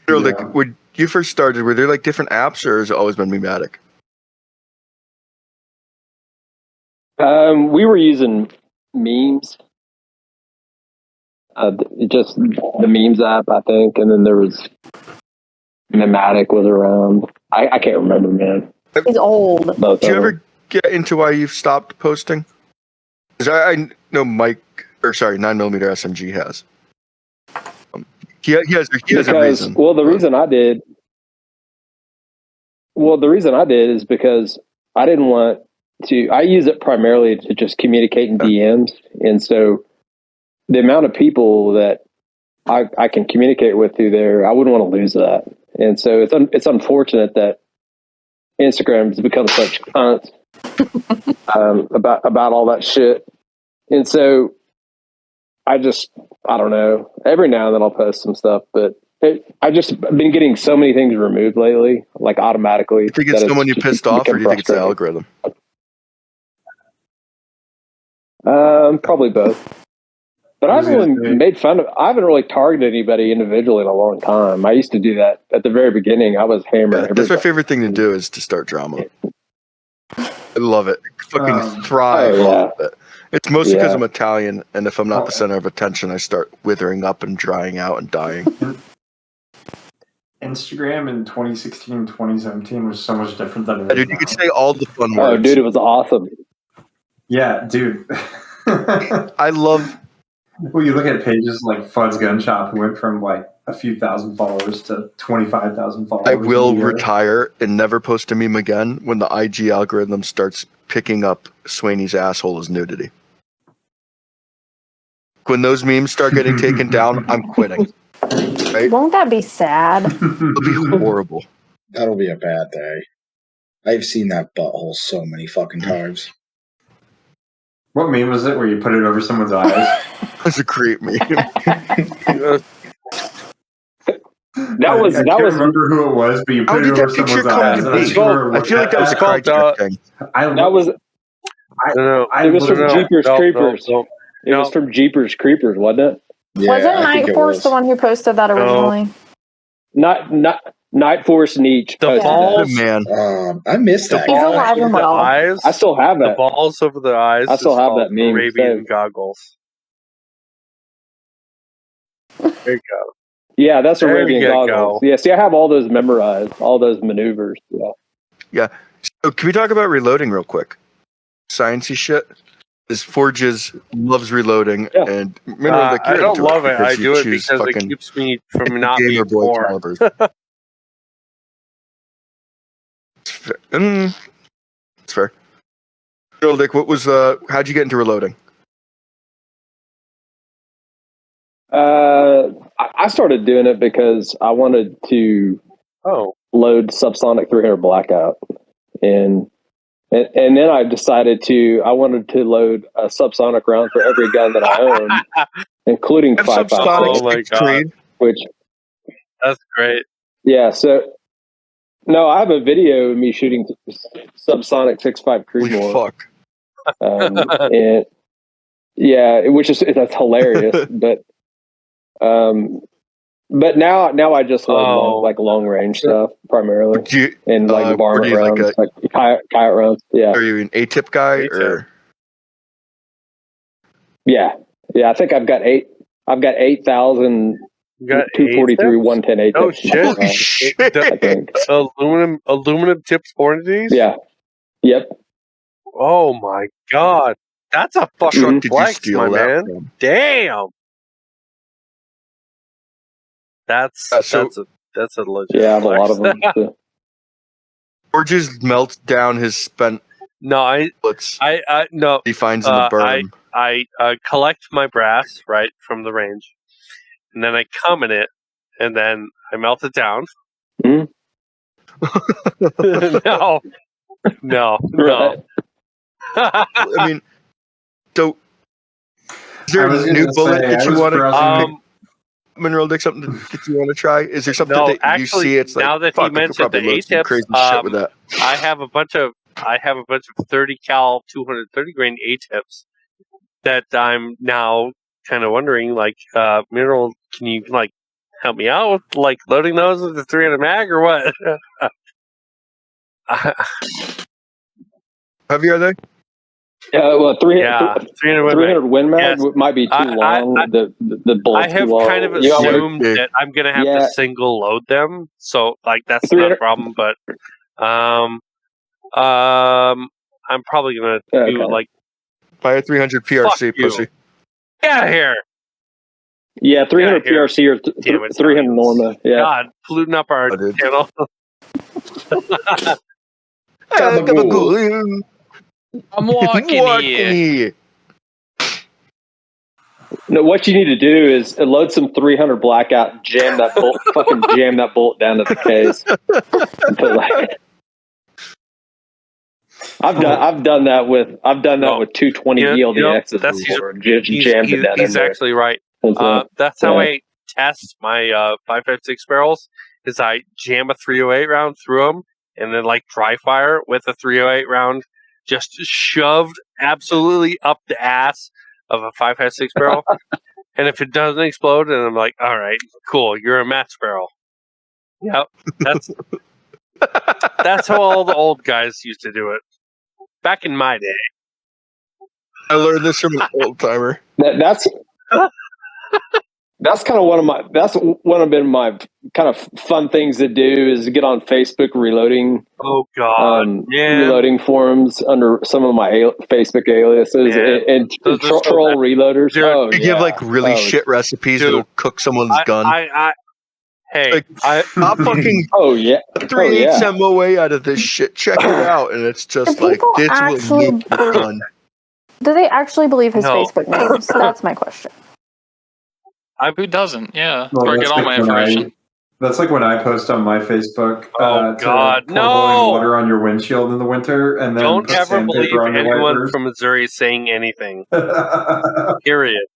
Speaker 1: Like, when you first started, were there like different apps, or has it always been Mematic?
Speaker 4: We were using memes. Just the memes app, I think, and then there was Mematic was around. I can't remember, man.
Speaker 5: He's old.
Speaker 4: Both
Speaker 1: Did you
Speaker 4: of them.
Speaker 1: ever get into why you've stopped posting? Because I know 9mm SMG has. He has a reason.
Speaker 4: Well, the reason I did is because I didn't want to. I use it primarily to just communicate in DMs, and so the amount of people that I can communicate with through there, I wouldn't want to lose that. And so it's unfortunate that Instagram has become such cunts about all that shit. And so I don't know. Every now and then I'll post some stuff, but I've just been getting so many things removed lately, like automatically.
Speaker 1: You think it's someone you pissed off, or do you think it's the algorithm?
Speaker 4: Probably both. But I haven't really targeted anybody individually in a long time. I used to do that at the very beginning. I was hammering.
Speaker 1: Yeah, that's my favorite thing to do, is to start drama. I love it. I fucking thrive off of it. It's mostly because I'm Italian, and if I'm not the center of attention, I start withering up and drying out and dying.
Speaker 2: Instagram in 2016, 2017 was so much different than it is
Speaker 1: Dude,
Speaker 2: now.
Speaker 1: you could say all the fun words.
Speaker 4: Oh, dude, it was awesome.
Speaker 2: Yeah, dude.
Speaker 1: I love...
Speaker 2: Well, you look at pages like Fudd's Gun Shop, who went from like a few thousand followers to 25,000 followers.
Speaker 1: I will retire and never post a meme again when the IG algorithm starts picking up Swaney's asshole as nudity. When those memes start getting taken down, I'm quitting. Right?
Speaker 5: Won't that be sad?
Speaker 1: It'll be horrible.
Speaker 7: That'll be a bad day. I've seen that butthole so many fucking times.
Speaker 2: What meme was it where you put it over someone's eyes?
Speaker 1: That's a great meme.
Speaker 4: That was.
Speaker 2: I can't remember who it was, but you put it over someone's eyes. And
Speaker 1: I feel like that was a Crytek thing.
Speaker 4: It was from Jeepers Creepers. It was from Jeepers Creepers, wasn't it?
Speaker 7: Yeah,
Speaker 5: Wasn't Night Force the one who posted that originally?
Speaker 4: Not Night Force Nietzsche.
Speaker 6: The balls,
Speaker 1: man.
Speaker 7: I missed that.
Speaker 5: He's alive and well.
Speaker 6: eyes.
Speaker 4: I still have
Speaker 6: The
Speaker 4: that.
Speaker 6: balls over the eyes.
Speaker 4: I still have that meme.
Speaker 6: Arabian goggles. There you go.
Speaker 4: Yeah, that's
Speaker 6: There
Speaker 4: Arabian
Speaker 6: you
Speaker 4: goggles.
Speaker 6: go.
Speaker 4: Yeah, see, I have all those memorized, all those maneuvers. Yeah.
Speaker 1: So can we talk about reloading real quick? Sciencey shit. This Forges loves reloading, and
Speaker 6: I don't love it. I do it because it keeps me from not being poor.
Speaker 1: It's fair. Mineraldik, what was how'd you get into reloading?
Speaker 4: I started doing it because I wanted to load Subsonic 300 Blackout, and then I decided I wanted to load a subsonic round for every gun that I own, including 5.56.
Speaker 6: Oh my god!
Speaker 4: Which
Speaker 6: that's great.
Speaker 4: Yeah. So no, I have a video of me shooting subsonic 6.5 Creedmoor.
Speaker 1: Fuck.
Speaker 4: And yeah, that's hilarious. But now I just like long range stuff primarily, and like varmint rounds, like coyote rounds. Yeah.
Speaker 1: Are you an A-tip guy or?
Speaker 4: Yeah. I think I've got 8,000. 243 110 A-tips.
Speaker 6: Oh shit! Aluminum tips quantities.
Speaker 4: Yeah. Yep.
Speaker 6: Oh my god, that's a fucking flex, my man.
Speaker 1: From?
Speaker 6: Damn. That's a legit.
Speaker 4: Yeah, I have a lot of them. Too.
Speaker 1: Forges melts down his spent.
Speaker 6: No,
Speaker 1: bullets.
Speaker 6: No.
Speaker 1: He finds in the berm.
Speaker 6: I collect my brass right from the range, and then I cum in it, and then I melt it down.
Speaker 4: Mm-hmm.
Speaker 6: No.
Speaker 1: I mean, so is there a new bullet that you want to? Mineraldik, something that you want to try? Is there something that you see? It's like,
Speaker 6: now that he mentioned the A-tips,
Speaker 1: crazy shit with that.
Speaker 6: I have a bunch of 30 cal 230 grain A-tips that I'm now kind of wondering, like, Mineral, can you like help me out with like loading those with the 300 mag or what?
Speaker 1: Heavy are they?
Speaker 4: Well,
Speaker 6: 300
Speaker 4: Win Mag
Speaker 6: Yes.
Speaker 4: might be too long. The
Speaker 6: I
Speaker 4: bullet's
Speaker 6: have
Speaker 4: too long.
Speaker 6: kind of
Speaker 4: You know,
Speaker 6: assumed that I'm gonna have to single load them, so like that's not a problem. But I'm probably gonna do like
Speaker 1: buy a 300 PRC,
Speaker 6: you.
Speaker 1: pussy.
Speaker 6: Get out of here.
Speaker 4: Yeah, 300
Speaker 6: Yeah, here.
Speaker 4: PRC or 300 Norma. Yeah.
Speaker 6: God, polluting up our channel.
Speaker 3: I'm walking here.
Speaker 4: No, what you need to do is load some 300 blackout, jam that bolt, fucking jam that bolt down to the case. And put I've done that with 220 ELDXs before. Jammed it down.
Speaker 6: He's actually right. That's how I test my 5.56 barrels. Is I jam a 308 round through them and then like dry fire with a 308 round just shoved absolutely up the ass of a 5.56 barrel. And if it doesn't explode, then I'm like, all right, cool, you're a match barrel. Yep, that's how all the old guys used to do it back in my day.
Speaker 1: I learned this from an old timer.
Speaker 4: That's kind of one of my kind of fun things to do is get on Facebook reloading.
Speaker 6: Oh God,
Speaker 4: reloading forums under some of my Facebook aliases and troll reloaders.
Speaker 1: Dude, you give like really shit recipes that'll cook someone's gun. Not fucking 3/8 MOA out of this shit. Check it out, and it's just like this will make fun.
Speaker 5: Do they actually believe his Facebook names? That's my question.
Speaker 3: Who doesn't? Yeah,
Speaker 2: Well,
Speaker 3: I get all my information.
Speaker 2: That's like when I post on my Facebook.
Speaker 6: God,
Speaker 2: pour boiling water on your windshield in the winter, and then
Speaker 6: don't
Speaker 2: put
Speaker 6: ever believe
Speaker 2: sandpaper on your
Speaker 6: anyone
Speaker 2: wipers.
Speaker 6: from Missouri saying anything. Period.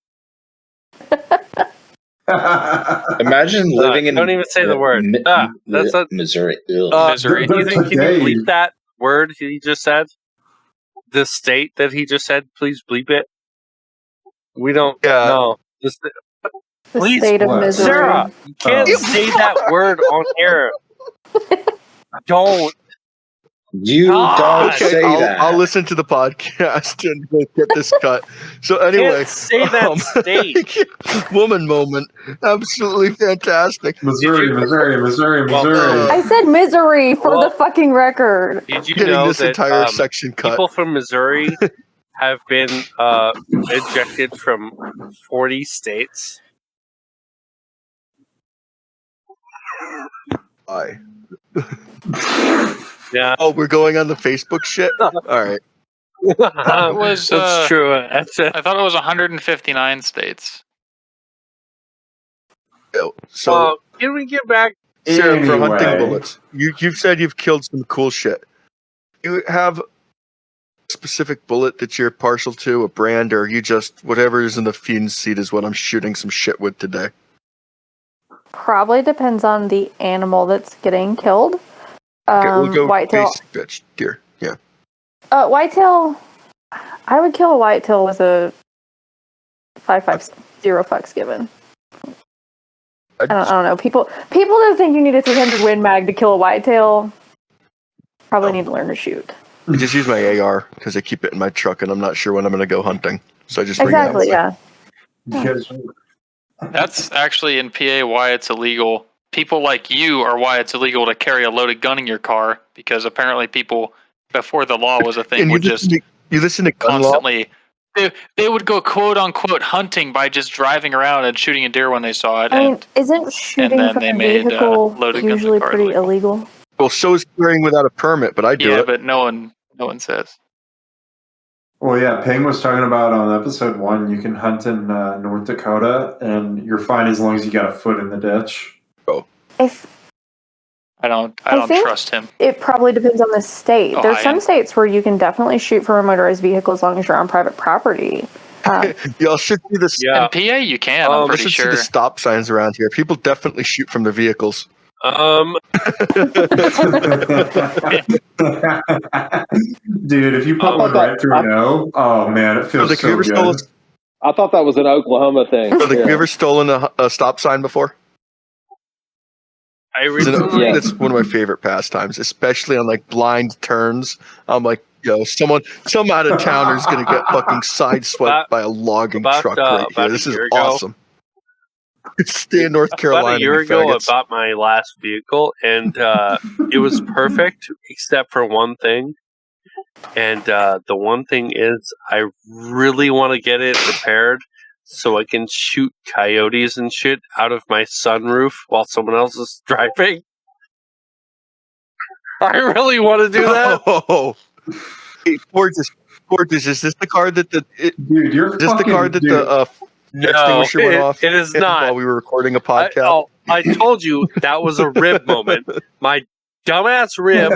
Speaker 7: Imagine living in.
Speaker 6: Don't even say the word. That's a
Speaker 7: Missouri.
Speaker 6: Missouri. Can you bleep that word he just said? The state that he just said. Please bleep it. We don't. No.
Speaker 5: The state of Missouri.
Speaker 6: Sarah, you can't say that word on air. Don't.
Speaker 7: Don't say that.
Speaker 1: I'll listen to the podcast and get this cut. So anyway,
Speaker 6: can't say that state.
Speaker 1: Woman moment, absolutely fantastic.
Speaker 2: Missouri.
Speaker 5: I said misery for the fucking record.
Speaker 6: Did you
Speaker 1: Getting
Speaker 6: know
Speaker 1: this
Speaker 6: that
Speaker 1: entire section cut?
Speaker 6: People from Missouri have been ejected from 40 states?
Speaker 1: Why?
Speaker 6: Yeah.
Speaker 1: Oh, we're going on the Facebook shit? All right.
Speaker 3: It was,
Speaker 6: That's true.
Speaker 3: I thought it was 159 states.
Speaker 1: So,
Speaker 6: can we get back?
Speaker 1: Sarah, for hunting bullets, you've said you've killed some cool shit. You have a specific bullet that you're partial to, a brand, or you just whatever is in the fiend's seat is what I'm shooting some shit with today?
Speaker 5: Probably depends on the animal that's getting killed.
Speaker 1: We'll go
Speaker 5: whitetail.
Speaker 1: basic bitch, deer. Yeah.
Speaker 5: Whitetail. I would kill a whitetail with a 5.50 fucks given. I don't know. People that think you need a 300 Win Mag to kill a whitetail probably need to learn to shoot.
Speaker 1: I just use my AR because I keep it in my truck and I'm not sure when I'm going to go hunting. So I just bring it out.
Speaker 3: That's actually in PA why it's illegal. People like you are why it's illegal to carry a loaded gun in your car, because apparently people, before the law was a thing, would just
Speaker 1: you listen to gun
Speaker 3: constantly they would go quote unquote hunting by just driving around and shooting a deer when they saw it.
Speaker 5: I mean, isn't shooting from a vehicle usually pretty illegal?
Speaker 1: Well, so is carrying without a permit, but I do it.
Speaker 3: Yeah, but no one says.
Speaker 2: Well, yeah, Ping was talking about on episode 1, you can hunt in North Dakota, and you're fine as long as you got a foot in the ditch.
Speaker 1: Oh.
Speaker 3: I don't trust him.
Speaker 5: It probably depends on the state. There's some states where you can definitely shoot from a motorized vehicle as long as you're on private property.
Speaker 1: Y'all should see this.
Speaker 3: In PA, you can. I'm pretty sure.
Speaker 1: See the stop signs around here. People definitely shoot from their vehicles.
Speaker 2: Dude, if you put one right through an O, oh man, it feels so good.
Speaker 4: I thought that was an Oklahoma thing.
Speaker 1: Have you ever stolen a stop sign before?
Speaker 6: recently.
Speaker 1: That's one of my favorite pastimes, especially on like blind turns. I'm like, some out of towner's gonna get fucking sideswiped by a logging truck right here. This is awesome. Stay in North Carolina.
Speaker 6: About a year ago, I bought my last vehicle, and it was perfect except for one thing. And the one thing is, I really want to get it repaired so I can shoot coyotes and shit out of my sunroof while someone else is driving. I really want to do that.
Speaker 1: Oh, hey, Gorgeous, is this the car that
Speaker 2: Dude, you're
Speaker 1: is this the car that the extinguisher went off?
Speaker 6: It is not.
Speaker 1: While we were recording a podcast.
Speaker 6: I told you that was a rib moment. My dumbass rib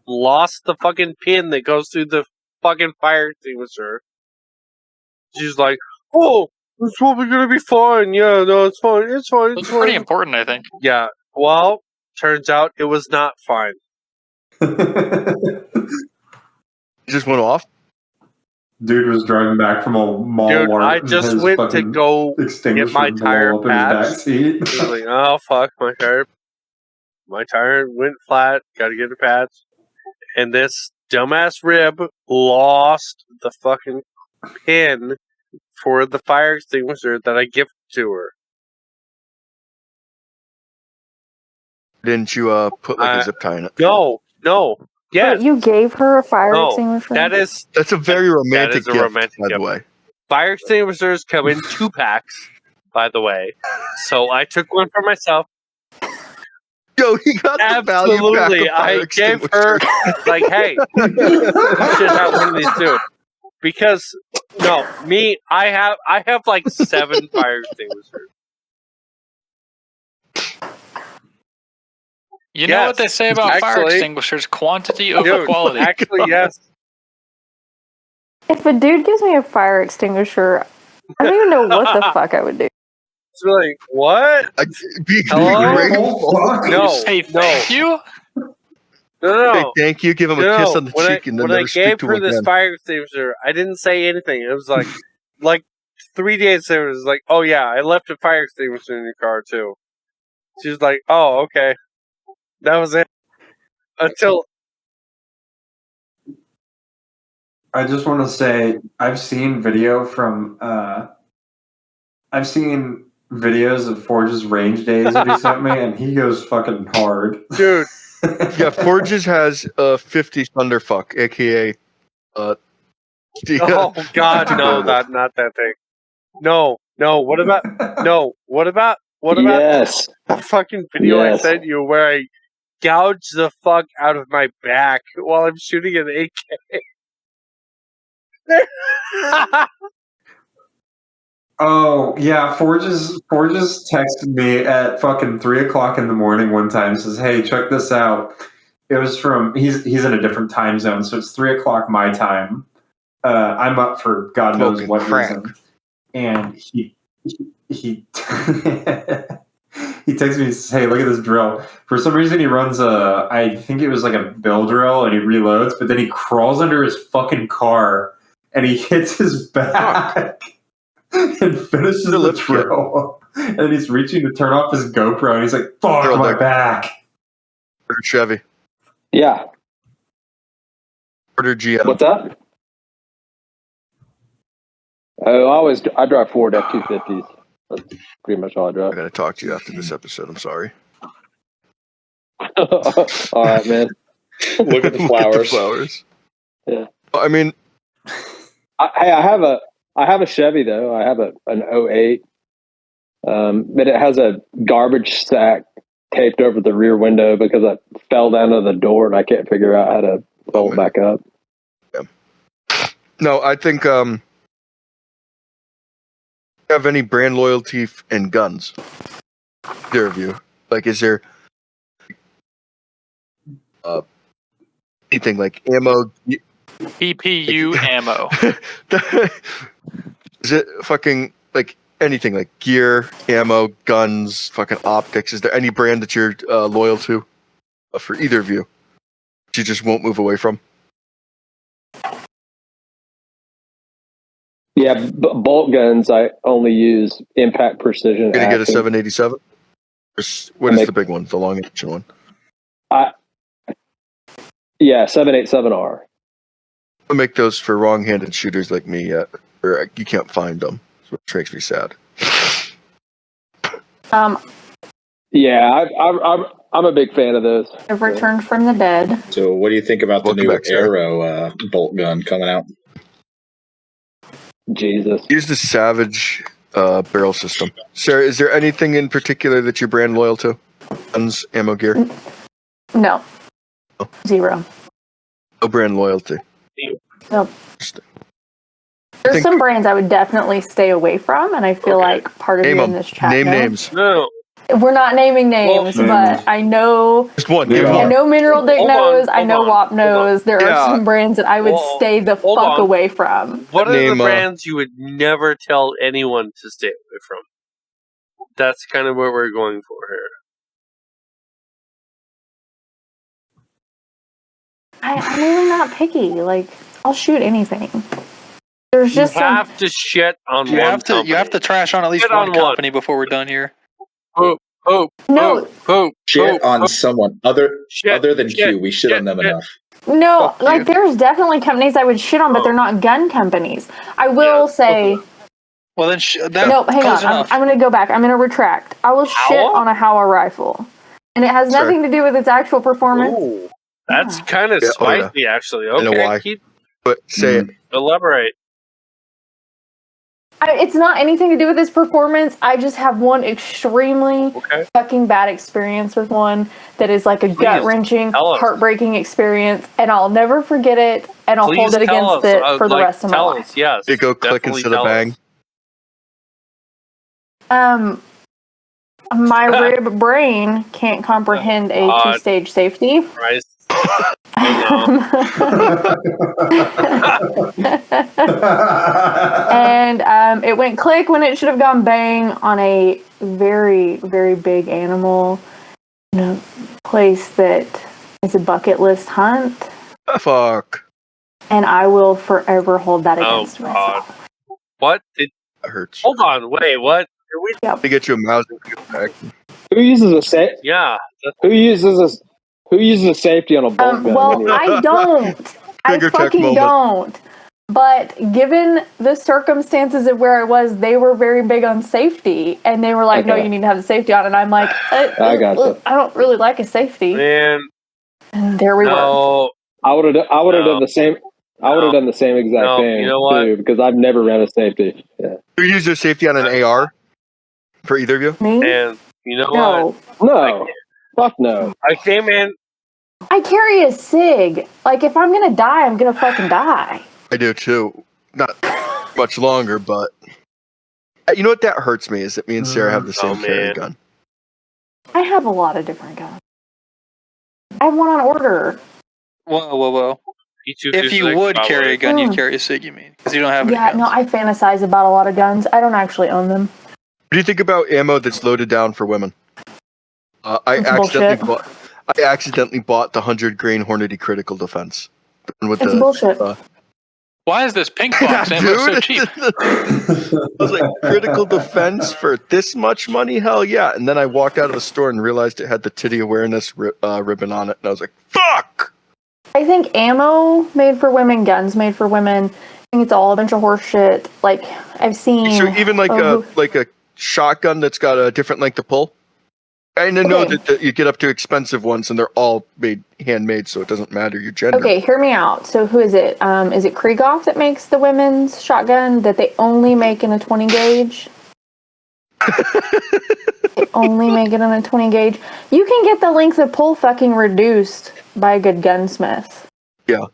Speaker 6: lost the fucking pin that goes through the fucking fire extinguisher. She's like, "Oh, it's probably gonna be fine. Yeah, no, it's fine. It's fine.
Speaker 3: It's pretty important, I think.
Speaker 6: Yeah. Well, turns out it was not fine.
Speaker 1: It just went off.
Speaker 2: Dude was driving back from a mall.
Speaker 6: Dude, I just went to go get my tire patched. I was like, oh fuck, my tire went flat. Got to get it patched. And this dumbass rib lost the fucking pin for the fire extinguisher that I gifted to her.
Speaker 1: Didn't you put like a zip tie in it?
Speaker 6: No. Yes.
Speaker 5: But you gave her a fire extinguisher?
Speaker 1: That's a very romantic gift, by the way.
Speaker 6: Fire extinguishers come in 2 packs, by the way. So I took one for myself.
Speaker 1: Yo, he got the value back of
Speaker 6: I gave her, like, hey, you should have one of these too. Because, I have like 7 fire extinguishers.
Speaker 3: You know what they say about fire extinguishers? Quantity over quality.
Speaker 6: Actually, yes.
Speaker 5: If a dude gives me a fire extinguisher, I don't even know what the fuck I would do.
Speaker 6: It's like, what?
Speaker 1: Hello?
Speaker 3: No. Say thank you?
Speaker 6: No.
Speaker 1: Say thank you, give him a kiss on the cheek, and then
Speaker 6: when I
Speaker 1: never speak
Speaker 6: gave
Speaker 1: to
Speaker 6: her
Speaker 1: him
Speaker 6: this
Speaker 1: again.
Speaker 6: fire extinguisher, I didn't say anything. It was like 3 days later, it was like, oh yeah, I left a fire extinguisher in your car too. She was like, oh, okay. That was it. Until
Speaker 2: I just want to say I've seen videos of Forge's range days that he sent me, and he goes fucking hard,
Speaker 6: dude.
Speaker 1: Yeah, Forges has 50 Thunderfuck, aka
Speaker 6: oh god, no, not that thing. No, what about
Speaker 4: Yes.
Speaker 6: the fucking video I sent you where I gouge the fuck out of my back while I'm shooting an AK?
Speaker 2: Oh yeah, Forges texted me at fucking 3:00 in the morning one time and says, "Hey, check this out." It was from he's in a different time zone, so it's 3:00 my time. I'm up for God knows what reason, and he he texts me and says, "Hey, look at this drill." For some reason, he runs I think it was like a bill drill, and he reloads, but then he crawls under his fucking car and he hits his back. And finishes the drill. And then he's reaching to turn off his GoPro, and he's like, fuck my back.
Speaker 1: Order Chevy.
Speaker 4: Yeah.
Speaker 1: Order GM.
Speaker 4: What's up? Oh, I drive Ford F-250s. That's pretty much all I drive.
Speaker 1: I gotta talk to you after this episode. I'm sorry.
Speaker 4: All right, man.
Speaker 7: Look at the flowers.
Speaker 4: Yeah.
Speaker 1: I mean,
Speaker 4: I have a Chevy though. I have an 08, but it has a garbage sack taped over the rear window because I fell down to the door and I can't figure out how to pull it back up.
Speaker 1: Yeah. No, I think you have any brand loyalty in guns? Either of you, like, is there anything like ammo?
Speaker 3: PPU ammo.
Speaker 1: Is it fucking like anything like gear, ammo, guns, fucking optics? Is there any brand that you're loyal to for either of you that you just won't move away from?
Speaker 4: Yeah, bolt guns. I only use Impact Precision.
Speaker 1: You're gonna get a
Speaker 4: Action.
Speaker 1: 787. What is the big one? The long action one?
Speaker 4: Yeah, 787R.
Speaker 1: I'll make those for wrong-handed shooters like me yet, or you can't find them, which makes me sad.
Speaker 4: Yeah, I'm a big fan of those.
Speaker 5: I've returned from the dead.
Speaker 7: So, what do you think about
Speaker 1: Welcome
Speaker 7: the new
Speaker 1: back, Sarah.
Speaker 7: Arrow bolt gun coming out?
Speaker 4: Jesus.
Speaker 1: Use the Savage barrel system. Sarah, is there anything in particular that you're brand loyal to? Guns, ammo, gear?
Speaker 5: No.
Speaker 1: Oh.
Speaker 5: 0.
Speaker 1: No brand loyalty.
Speaker 5: Nope.
Speaker 1: Interesting.
Speaker 5: There's some brands I would definitely stay away from, and I feel like part of
Speaker 1: Name
Speaker 5: you in
Speaker 1: them.
Speaker 5: this chat
Speaker 1: Name
Speaker 5: knows.
Speaker 1: names.
Speaker 6: No.
Speaker 5: We're not naming names, but I know
Speaker 1: Just one.
Speaker 7: We
Speaker 1: Give
Speaker 7: are.
Speaker 1: one.
Speaker 5: I know mineraldik
Speaker 6: Hold
Speaker 5: knows.
Speaker 6: on,
Speaker 5: I know
Speaker 6: hold
Speaker 5: WAP
Speaker 6: on.
Speaker 5: knows. There
Speaker 1: Yeah.
Speaker 5: are some brands that I would
Speaker 6: Well,
Speaker 5: stay the
Speaker 6: hold
Speaker 5: fuck
Speaker 6: on.
Speaker 5: away from.
Speaker 6: What are
Speaker 1: Name,
Speaker 6: the brands you would never tell anyone to stay away from? That's kind of what we're going for here.
Speaker 5: I'm really not picky. Like, I'll shoot anything. There's
Speaker 6: You
Speaker 5: just some.
Speaker 6: have to shit on
Speaker 3: You
Speaker 6: one
Speaker 3: have to
Speaker 6: company.
Speaker 3: trash on at least
Speaker 6: Shit
Speaker 3: one
Speaker 6: on
Speaker 3: company before we're done here.
Speaker 6: Poop,
Speaker 5: No.
Speaker 6: poop,
Speaker 7: Shit
Speaker 6: poop,
Speaker 7: on
Speaker 6: poop.
Speaker 7: someone other than
Speaker 6: shit,
Speaker 7: Q. We shit on them
Speaker 6: shit.
Speaker 7: enough.
Speaker 5: No,
Speaker 1: Fuck
Speaker 5: like
Speaker 1: you.
Speaker 5: there's definitely companies I would shit on, but they're not gun companies. I will say,
Speaker 3: Well, then that
Speaker 5: no, hang
Speaker 3: close
Speaker 5: on.
Speaker 3: enough.
Speaker 5: I'm going to go back. I'm going to retract. I will shit
Speaker 6: Howa?
Speaker 5: on a Howa rifle, and it has
Speaker 1: Sorry.
Speaker 5: nothing to do with its actual performance.
Speaker 6: Ooh, that's
Speaker 5: Yeah.
Speaker 6: kind of
Speaker 1: Yeah, oh, yeah.
Speaker 6: spicy, actually.
Speaker 1: I know
Speaker 6: Okay,
Speaker 1: why.
Speaker 6: keep
Speaker 1: But say it.
Speaker 6: elaborate.
Speaker 5: It's not anything to do with its performance. I just have one extremely
Speaker 6: Okay.
Speaker 5: fucking bad experience with one that is like a gut-wrenching,
Speaker 6: tell us.
Speaker 5: heartbreaking experience, and I'll never forget it, and I'll
Speaker 6: Please
Speaker 5: hold it
Speaker 6: tell
Speaker 5: against
Speaker 6: us.
Speaker 5: it for the
Speaker 6: like,
Speaker 5: rest of my
Speaker 6: tell
Speaker 5: life.
Speaker 6: us, yes.
Speaker 1: You go click
Speaker 6: definitely
Speaker 1: instead of
Speaker 6: tell
Speaker 1: bang.
Speaker 6: us.
Speaker 5: My rib brain can't comprehend a
Speaker 6: God.
Speaker 5: two-stage safety.
Speaker 6: Christ.
Speaker 5: And it went click when it should have gone bang on a very, very big animal in a place that is a bucket list hunt.
Speaker 1: Fuck.
Speaker 5: And I will forever hold that
Speaker 6: Oh,
Speaker 5: against
Speaker 6: God.
Speaker 5: myself.
Speaker 6: What? Did,
Speaker 1: That hurts.
Speaker 6: hold on, wait, what? Did we,
Speaker 1: To get you a mouse pack.
Speaker 4: Who uses a sa-
Speaker 6: yeah.
Speaker 4: Who uses a safety on a bolt gun?
Speaker 5: Well,
Speaker 4: anyway?
Speaker 5: I don't. I
Speaker 1: Finger check
Speaker 5: fucking
Speaker 1: moment.
Speaker 5: don't. But given the circumstances of where I was, they were very big on safety, and they were like, "No,
Speaker 4: Okay.
Speaker 5: you need to have the safety on." And I'm like,
Speaker 4: I gotcha.
Speaker 5: I don't really like a safety."
Speaker 6: Man,
Speaker 5: And there we were.
Speaker 6: no.
Speaker 4: I would have
Speaker 6: No.
Speaker 4: done the same. I would have done the same exact
Speaker 6: No,
Speaker 4: thing
Speaker 6: you know what?
Speaker 4: too, because I've never ran a safety. Yeah.
Speaker 1: You use your safety on an AR for either of you?
Speaker 5: Me?
Speaker 6: And you know what?
Speaker 5: No.
Speaker 4: No, fuck no.
Speaker 6: I came in.
Speaker 5: I carry a SIG. Like, if I'm gonna die, I'm gonna fucking die.
Speaker 1: I do too. Not much longer, but you know what that hurts me is that me and Sarah have the same carry
Speaker 6: man.
Speaker 1: gun.
Speaker 5: I have a lot of different guns. I have one on order.
Speaker 3: Whoa. If you
Speaker 6: P226,
Speaker 3: would
Speaker 6: probably.
Speaker 3: carry a gun,
Speaker 5: Mm.
Speaker 3: you'd carry a SIG, you mean? Because you don't have any
Speaker 5: Yeah,
Speaker 3: guns.
Speaker 5: no, I fantasize about a lot of guns. I don't actually own them.
Speaker 1: What do you think about ammo that's loaded down for women? I
Speaker 5: It's
Speaker 1: accidentally bought the 100 grain Hornady critical defense. The one with
Speaker 5: It's
Speaker 1: the,
Speaker 5: bullshit.
Speaker 3: Why is this pink box ammo so cheap?
Speaker 1: I was like, critical defense for this much money? Hell yeah. And then I walked out of the store and realized it had the titty awareness ribbon on it. And I was like, fuck!
Speaker 5: I think ammo made for women, guns made for women. I think it's all a bunch of horse shit. Like, I've seen.
Speaker 1: So even like a shotgun that's got a different length of pull? I know
Speaker 5: Okay.
Speaker 1: that you get up to expensive ones and they're all handmade, so it doesn't matter your gender.
Speaker 5: Okay, hear me out. So who is it? Is it Krieghoff that makes the women's shotgun that they only make in a 20 gauge? They only make it in a 20 gauge. You can get the length of pull fucking reduced by a good gunsmith.
Speaker 1: Yeah.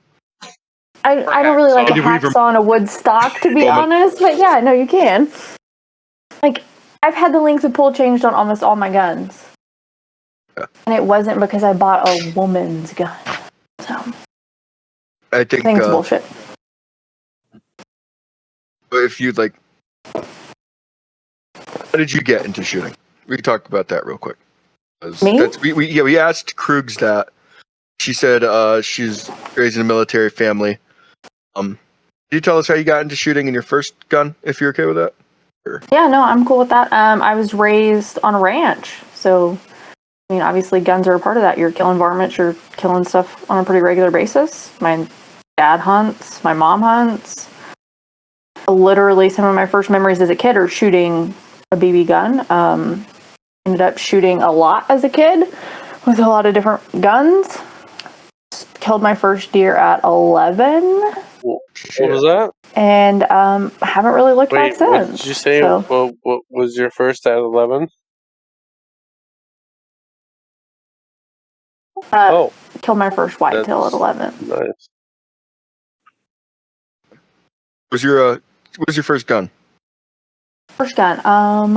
Speaker 5: I don't really like a
Speaker 1: Did we even-
Speaker 5: hacksaw and a wood stock, to be honest, but yeah, no, you can. Like, I've had the length of pull changed on almost all my guns.
Speaker 1: Yeah.
Speaker 5: And it wasn't because I bought a woman's gun. So,
Speaker 1: I think
Speaker 5: it's bullshit.
Speaker 1: if you like, how did you get into shooting? We talked about that real quick.
Speaker 5: Me?
Speaker 1: We asked Krugs that. She said she's raised in a military family. Can you tell us how you got into shooting in your first gun, if you're okay with that?
Speaker 5: Yeah, no, I'm cool with that. I was raised on a ranch, So, I mean, obviously guns are a part of that. You're killing varmints, you're killing stuff on a pretty regular basis. My dad hunts, my mom hunts. Literally, some of my first memories as a kid are shooting a BB gun. Ended up shooting a lot as a kid with a lot of different guns. Killed my first deer at 11.
Speaker 6: What was that?
Speaker 5: And haven't really looked back
Speaker 6: Wait,
Speaker 5: since.
Speaker 6: what did you say?
Speaker 5: So,
Speaker 6: What was your first at 11?
Speaker 5: killed my first whitetail at 11.
Speaker 6: Nice.
Speaker 1: What was your first gun?
Speaker 5: First gun. I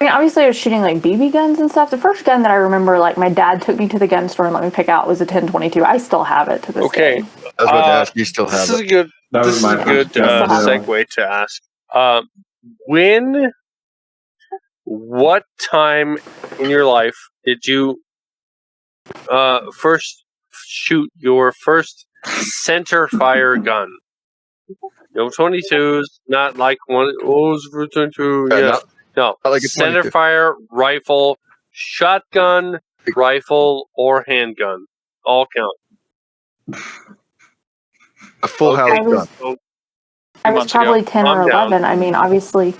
Speaker 5: mean, obviously I was shooting like BB guns and stuff. The first gun that I remember, like my dad took me to the gun store and let me pick out was a 1022. I still have it to this
Speaker 6: Okay.
Speaker 5: day.
Speaker 1: I was about to ask. You still have
Speaker 6: This is
Speaker 1: it?
Speaker 6: a good.
Speaker 2: That
Speaker 6: This
Speaker 2: was
Speaker 6: is
Speaker 2: my
Speaker 6: a good
Speaker 2: first gun.
Speaker 6: segue to ask. What time in your life did you first shoot your first center fire gun? No 22s, not like one. Oh, it's for 22.
Speaker 1: Yeah,
Speaker 6: Yeah,
Speaker 1: not
Speaker 6: no.
Speaker 1: like a
Speaker 6: Center
Speaker 1: 22.
Speaker 6: fire rifle, shotgun, rifle, or handgun. All count.
Speaker 1: a full house
Speaker 5: I was-
Speaker 1: gun.
Speaker 6: So
Speaker 5: I was
Speaker 3: months ago.
Speaker 5: probably 10 or
Speaker 6: Calm down.
Speaker 5: 11. I mean, obviously,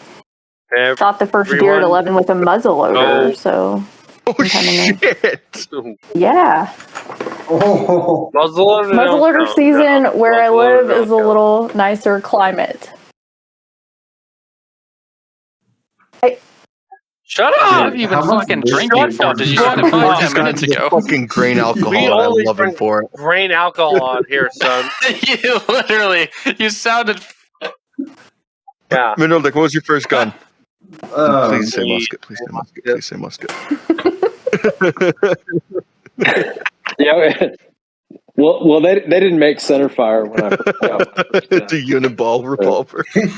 Speaker 6: everyone-
Speaker 5: shot the first deer at 11 with a muzzle loader.
Speaker 6: Oh.
Speaker 5: So,
Speaker 1: Oh
Speaker 5: Sometime in
Speaker 1: shit!
Speaker 5: yeah.
Speaker 2: Oh,
Speaker 6: Muzzleloader
Speaker 5: Muzzleloader season where I live is a little nicer climate.
Speaker 6: Shut
Speaker 3: What
Speaker 6: up!
Speaker 3: have you been
Speaker 2: How much
Speaker 3: fucking
Speaker 2: whiskey
Speaker 3: drinking
Speaker 2: is
Speaker 3: for? Did you
Speaker 6: Shut
Speaker 3: start it
Speaker 6: up.
Speaker 3: 10 minutes ago?
Speaker 1: Fucking grain alcohol.
Speaker 6: We
Speaker 1: and I'm
Speaker 6: only
Speaker 1: loving
Speaker 6: drink
Speaker 1: for it.
Speaker 6: grain alcohol on here, son.
Speaker 3: You literally, you sounded.
Speaker 6: Yeah.
Speaker 1: Mineraldik, what was your first gun? Please say
Speaker 6: the-
Speaker 1: musket. Please say musket. Please say musket.
Speaker 4: Yeah. Well, they didn't make center fire when I first got my first
Speaker 1: It's a uniball revolver.
Speaker 2: It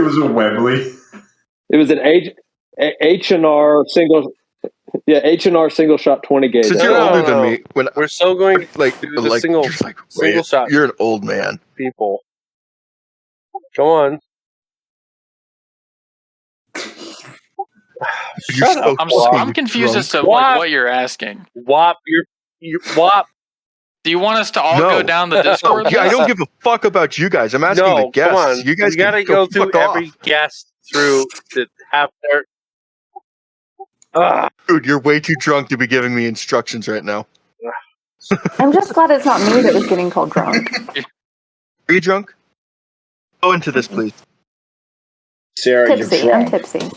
Speaker 2: was a Webley.
Speaker 4: It was an H&R single. Yeah, H&R single shot 20 gauge.
Speaker 1: Since you're
Speaker 6: No,
Speaker 1: older
Speaker 6: no,
Speaker 1: than
Speaker 6: no.
Speaker 1: me, when
Speaker 6: We're so going to
Speaker 1: like
Speaker 6: do the
Speaker 1: like
Speaker 6: single
Speaker 1: you're like
Speaker 6: single
Speaker 1: wait,
Speaker 6: shot.
Speaker 1: You're an old man.
Speaker 6: People. Go on.
Speaker 1: You're
Speaker 6: Shut
Speaker 1: so
Speaker 6: up.
Speaker 3: I'm,
Speaker 1: fucking
Speaker 3: I'm confused as to
Speaker 1: drunk.
Speaker 3: like,
Speaker 6: Wop.
Speaker 3: what you're asking.
Speaker 6: Wop, you wop.
Speaker 3: Do you want us to all
Speaker 1: No.
Speaker 3: go down the Discord
Speaker 1: Yeah, I
Speaker 3: list?
Speaker 1: don't give a fuck about you guys. I'm asking
Speaker 6: No,
Speaker 1: the guests.
Speaker 6: come on.
Speaker 1: You guys
Speaker 6: we gotta
Speaker 1: can
Speaker 6: go through
Speaker 1: fuck
Speaker 6: every
Speaker 1: off.
Speaker 6: guest through to have their.
Speaker 1: Dude, you're way too drunk to be giving me instructions right now.
Speaker 5: I'm just glad it's not me that was getting called drunk.
Speaker 1: Are you drunk? Go into this, please.
Speaker 7: Sarah,
Speaker 5: Tipsy.
Speaker 7: you're
Speaker 5: I'm
Speaker 7: drunk.
Speaker 5: tipsy.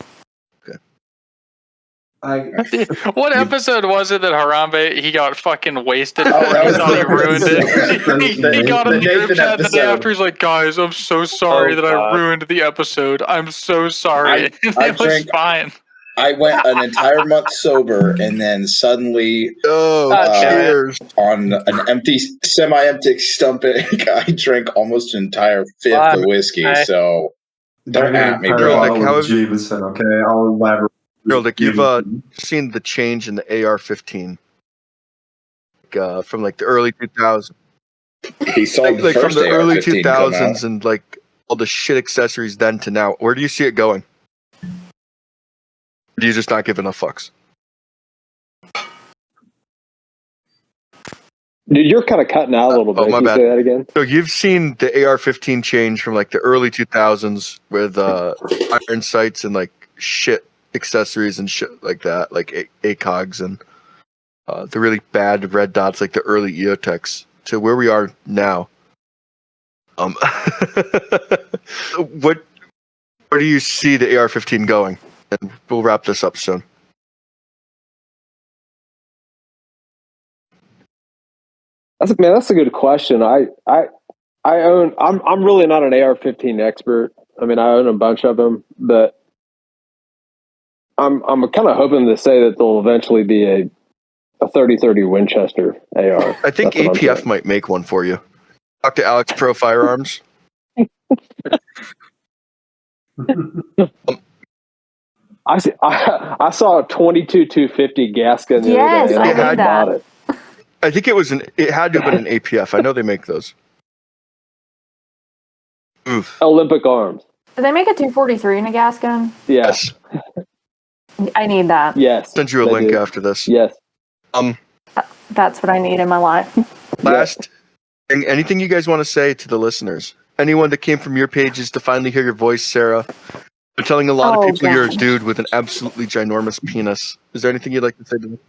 Speaker 3: What episode was it that Harambe he got fucking wasted?
Speaker 7: Oh, that
Speaker 3: he
Speaker 7: was
Speaker 3: thought he
Speaker 7: the-
Speaker 3: ruined it. he got
Speaker 7: the
Speaker 3: in the group
Speaker 7: Nathan
Speaker 3: chat the day
Speaker 7: episode.
Speaker 3: after. He's like, "Guys, I'm so sorry
Speaker 6: Oh,
Speaker 3: that
Speaker 6: God.
Speaker 3: I ruined the episode. I'm so sorry."
Speaker 7: I
Speaker 3: It was
Speaker 7: drank-
Speaker 3: fine.
Speaker 7: I went an entire month sober, and then suddenly
Speaker 1: Oh, cheers.
Speaker 7: on an semi-empty stomach, I drank almost an entire fifth of whiskey.
Speaker 6: I-
Speaker 7: So don't at me, bro.
Speaker 1: Like, how have-
Speaker 2: Jameson, okay? I'll elaborate.
Speaker 1: Mineraldik, you've seen the change in the AR-15 from like the early 2000s.
Speaker 7: He saw the
Speaker 1: Like from
Speaker 7: first
Speaker 1: the early
Speaker 7: AR-15 come out.
Speaker 1: 2000s and like all the shit accessories then to now. Where do you see it going? Or do you just not give enough fucks?
Speaker 4: Dude, you're kind of cutting out a little bit.
Speaker 1: my
Speaker 4: Can you
Speaker 1: bad.
Speaker 4: say that again?
Speaker 1: So you've seen the AR-15 change from like the early 2000s with iron sights and like shit accessories and shit like that, like ACOGs and the really bad red dots, like the early EOTechs, to where we are now. Where do you see the AR-15 going? And we'll wrap this up soon.
Speaker 4: That's a good question. I own. I'm really not an AR-15 expert. I mean, I own a bunch of them, but I'm kind of hoping to say that there'll eventually be a 30-30 Winchester AR.
Speaker 1: I think
Speaker 4: That's what I'm
Speaker 1: APF
Speaker 4: saying.
Speaker 1: might make one for you. Talk to Alex Pro Firearms.
Speaker 4: I saw a 22-250 gas gun. The
Speaker 5: Yes,
Speaker 4: other day,
Speaker 5: I
Speaker 4: and
Speaker 1: heard
Speaker 4: just
Speaker 5: that.
Speaker 4: bought it.
Speaker 1: I think it had to have been an APF. I know they make those. Oof.
Speaker 4: Olympic Arms.
Speaker 5: Do they make a 243 in a gas gun?
Speaker 4: Yes.
Speaker 5: I need that.
Speaker 4: Yes.
Speaker 1: Send you a
Speaker 4: they
Speaker 1: link
Speaker 4: do.
Speaker 1: after this.
Speaker 4: Yes.
Speaker 5: That's what I need in my life.
Speaker 1: Last, anything you guys want to say to the listeners? Anyone that came from your pages to finally hear your voice, Sarah? You're telling a lot of people you're a
Speaker 5: God.
Speaker 1: dude with an absolutely ginormous penis. Is there anything you'd like to say to them?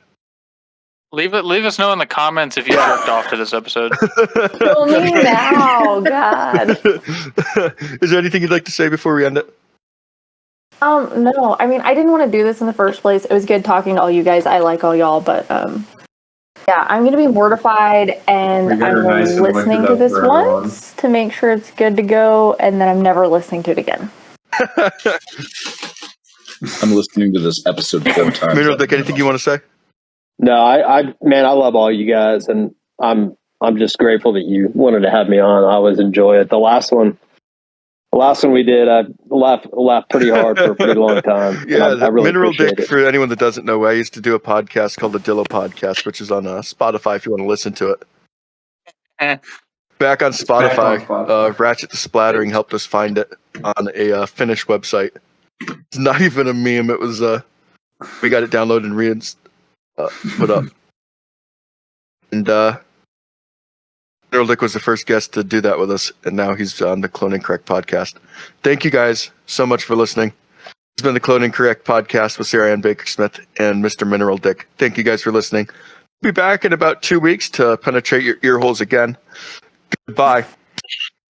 Speaker 3: Leave us know in the comments if you jerked off to this episode.
Speaker 5: Kill me now, God.
Speaker 1: Is there anything you'd like to say before we end it?
Speaker 5: No. I mean, I didn't want to do this in the first place. It was good talking to all you guys. I like all y'all, but yeah, I'm gonna be mortified, and I'm listening to this once to make sure it's good to go, and then I'm never listening to it again.
Speaker 7: I'm listening to this episode 4 times.
Speaker 1: mineraldik, anything you want to say?
Speaker 4: No, I love all you guys, and I'm just grateful that you wanted to have me on. I always enjoy it. The last one we did, I laughed pretty hard for a pretty long time.
Speaker 1: Yeah,
Speaker 4: I really appreciate
Speaker 1: mineraldik,
Speaker 4: it.
Speaker 1: for anyone that doesn't know, I used to do a podcast called the Dillo Podcast, which is on Spotify if you want to listen to it. Back on Spotify, Ratchet the Splattering helped us find it on a Finnish website. It's not even a meme. It was we got it downloaded and put up. And mineraldik was the first guest to do that with us, and now he's on the Clone Incorrect podcast. Thank you guys so much for listening. It's been the Clone Incorrect podcast with Sarah Ann Bakersmith and Mr. mineraldik. Thank you guys for listening. Be back in about 2 weeks to penetrate your ear holes again. Goodbye.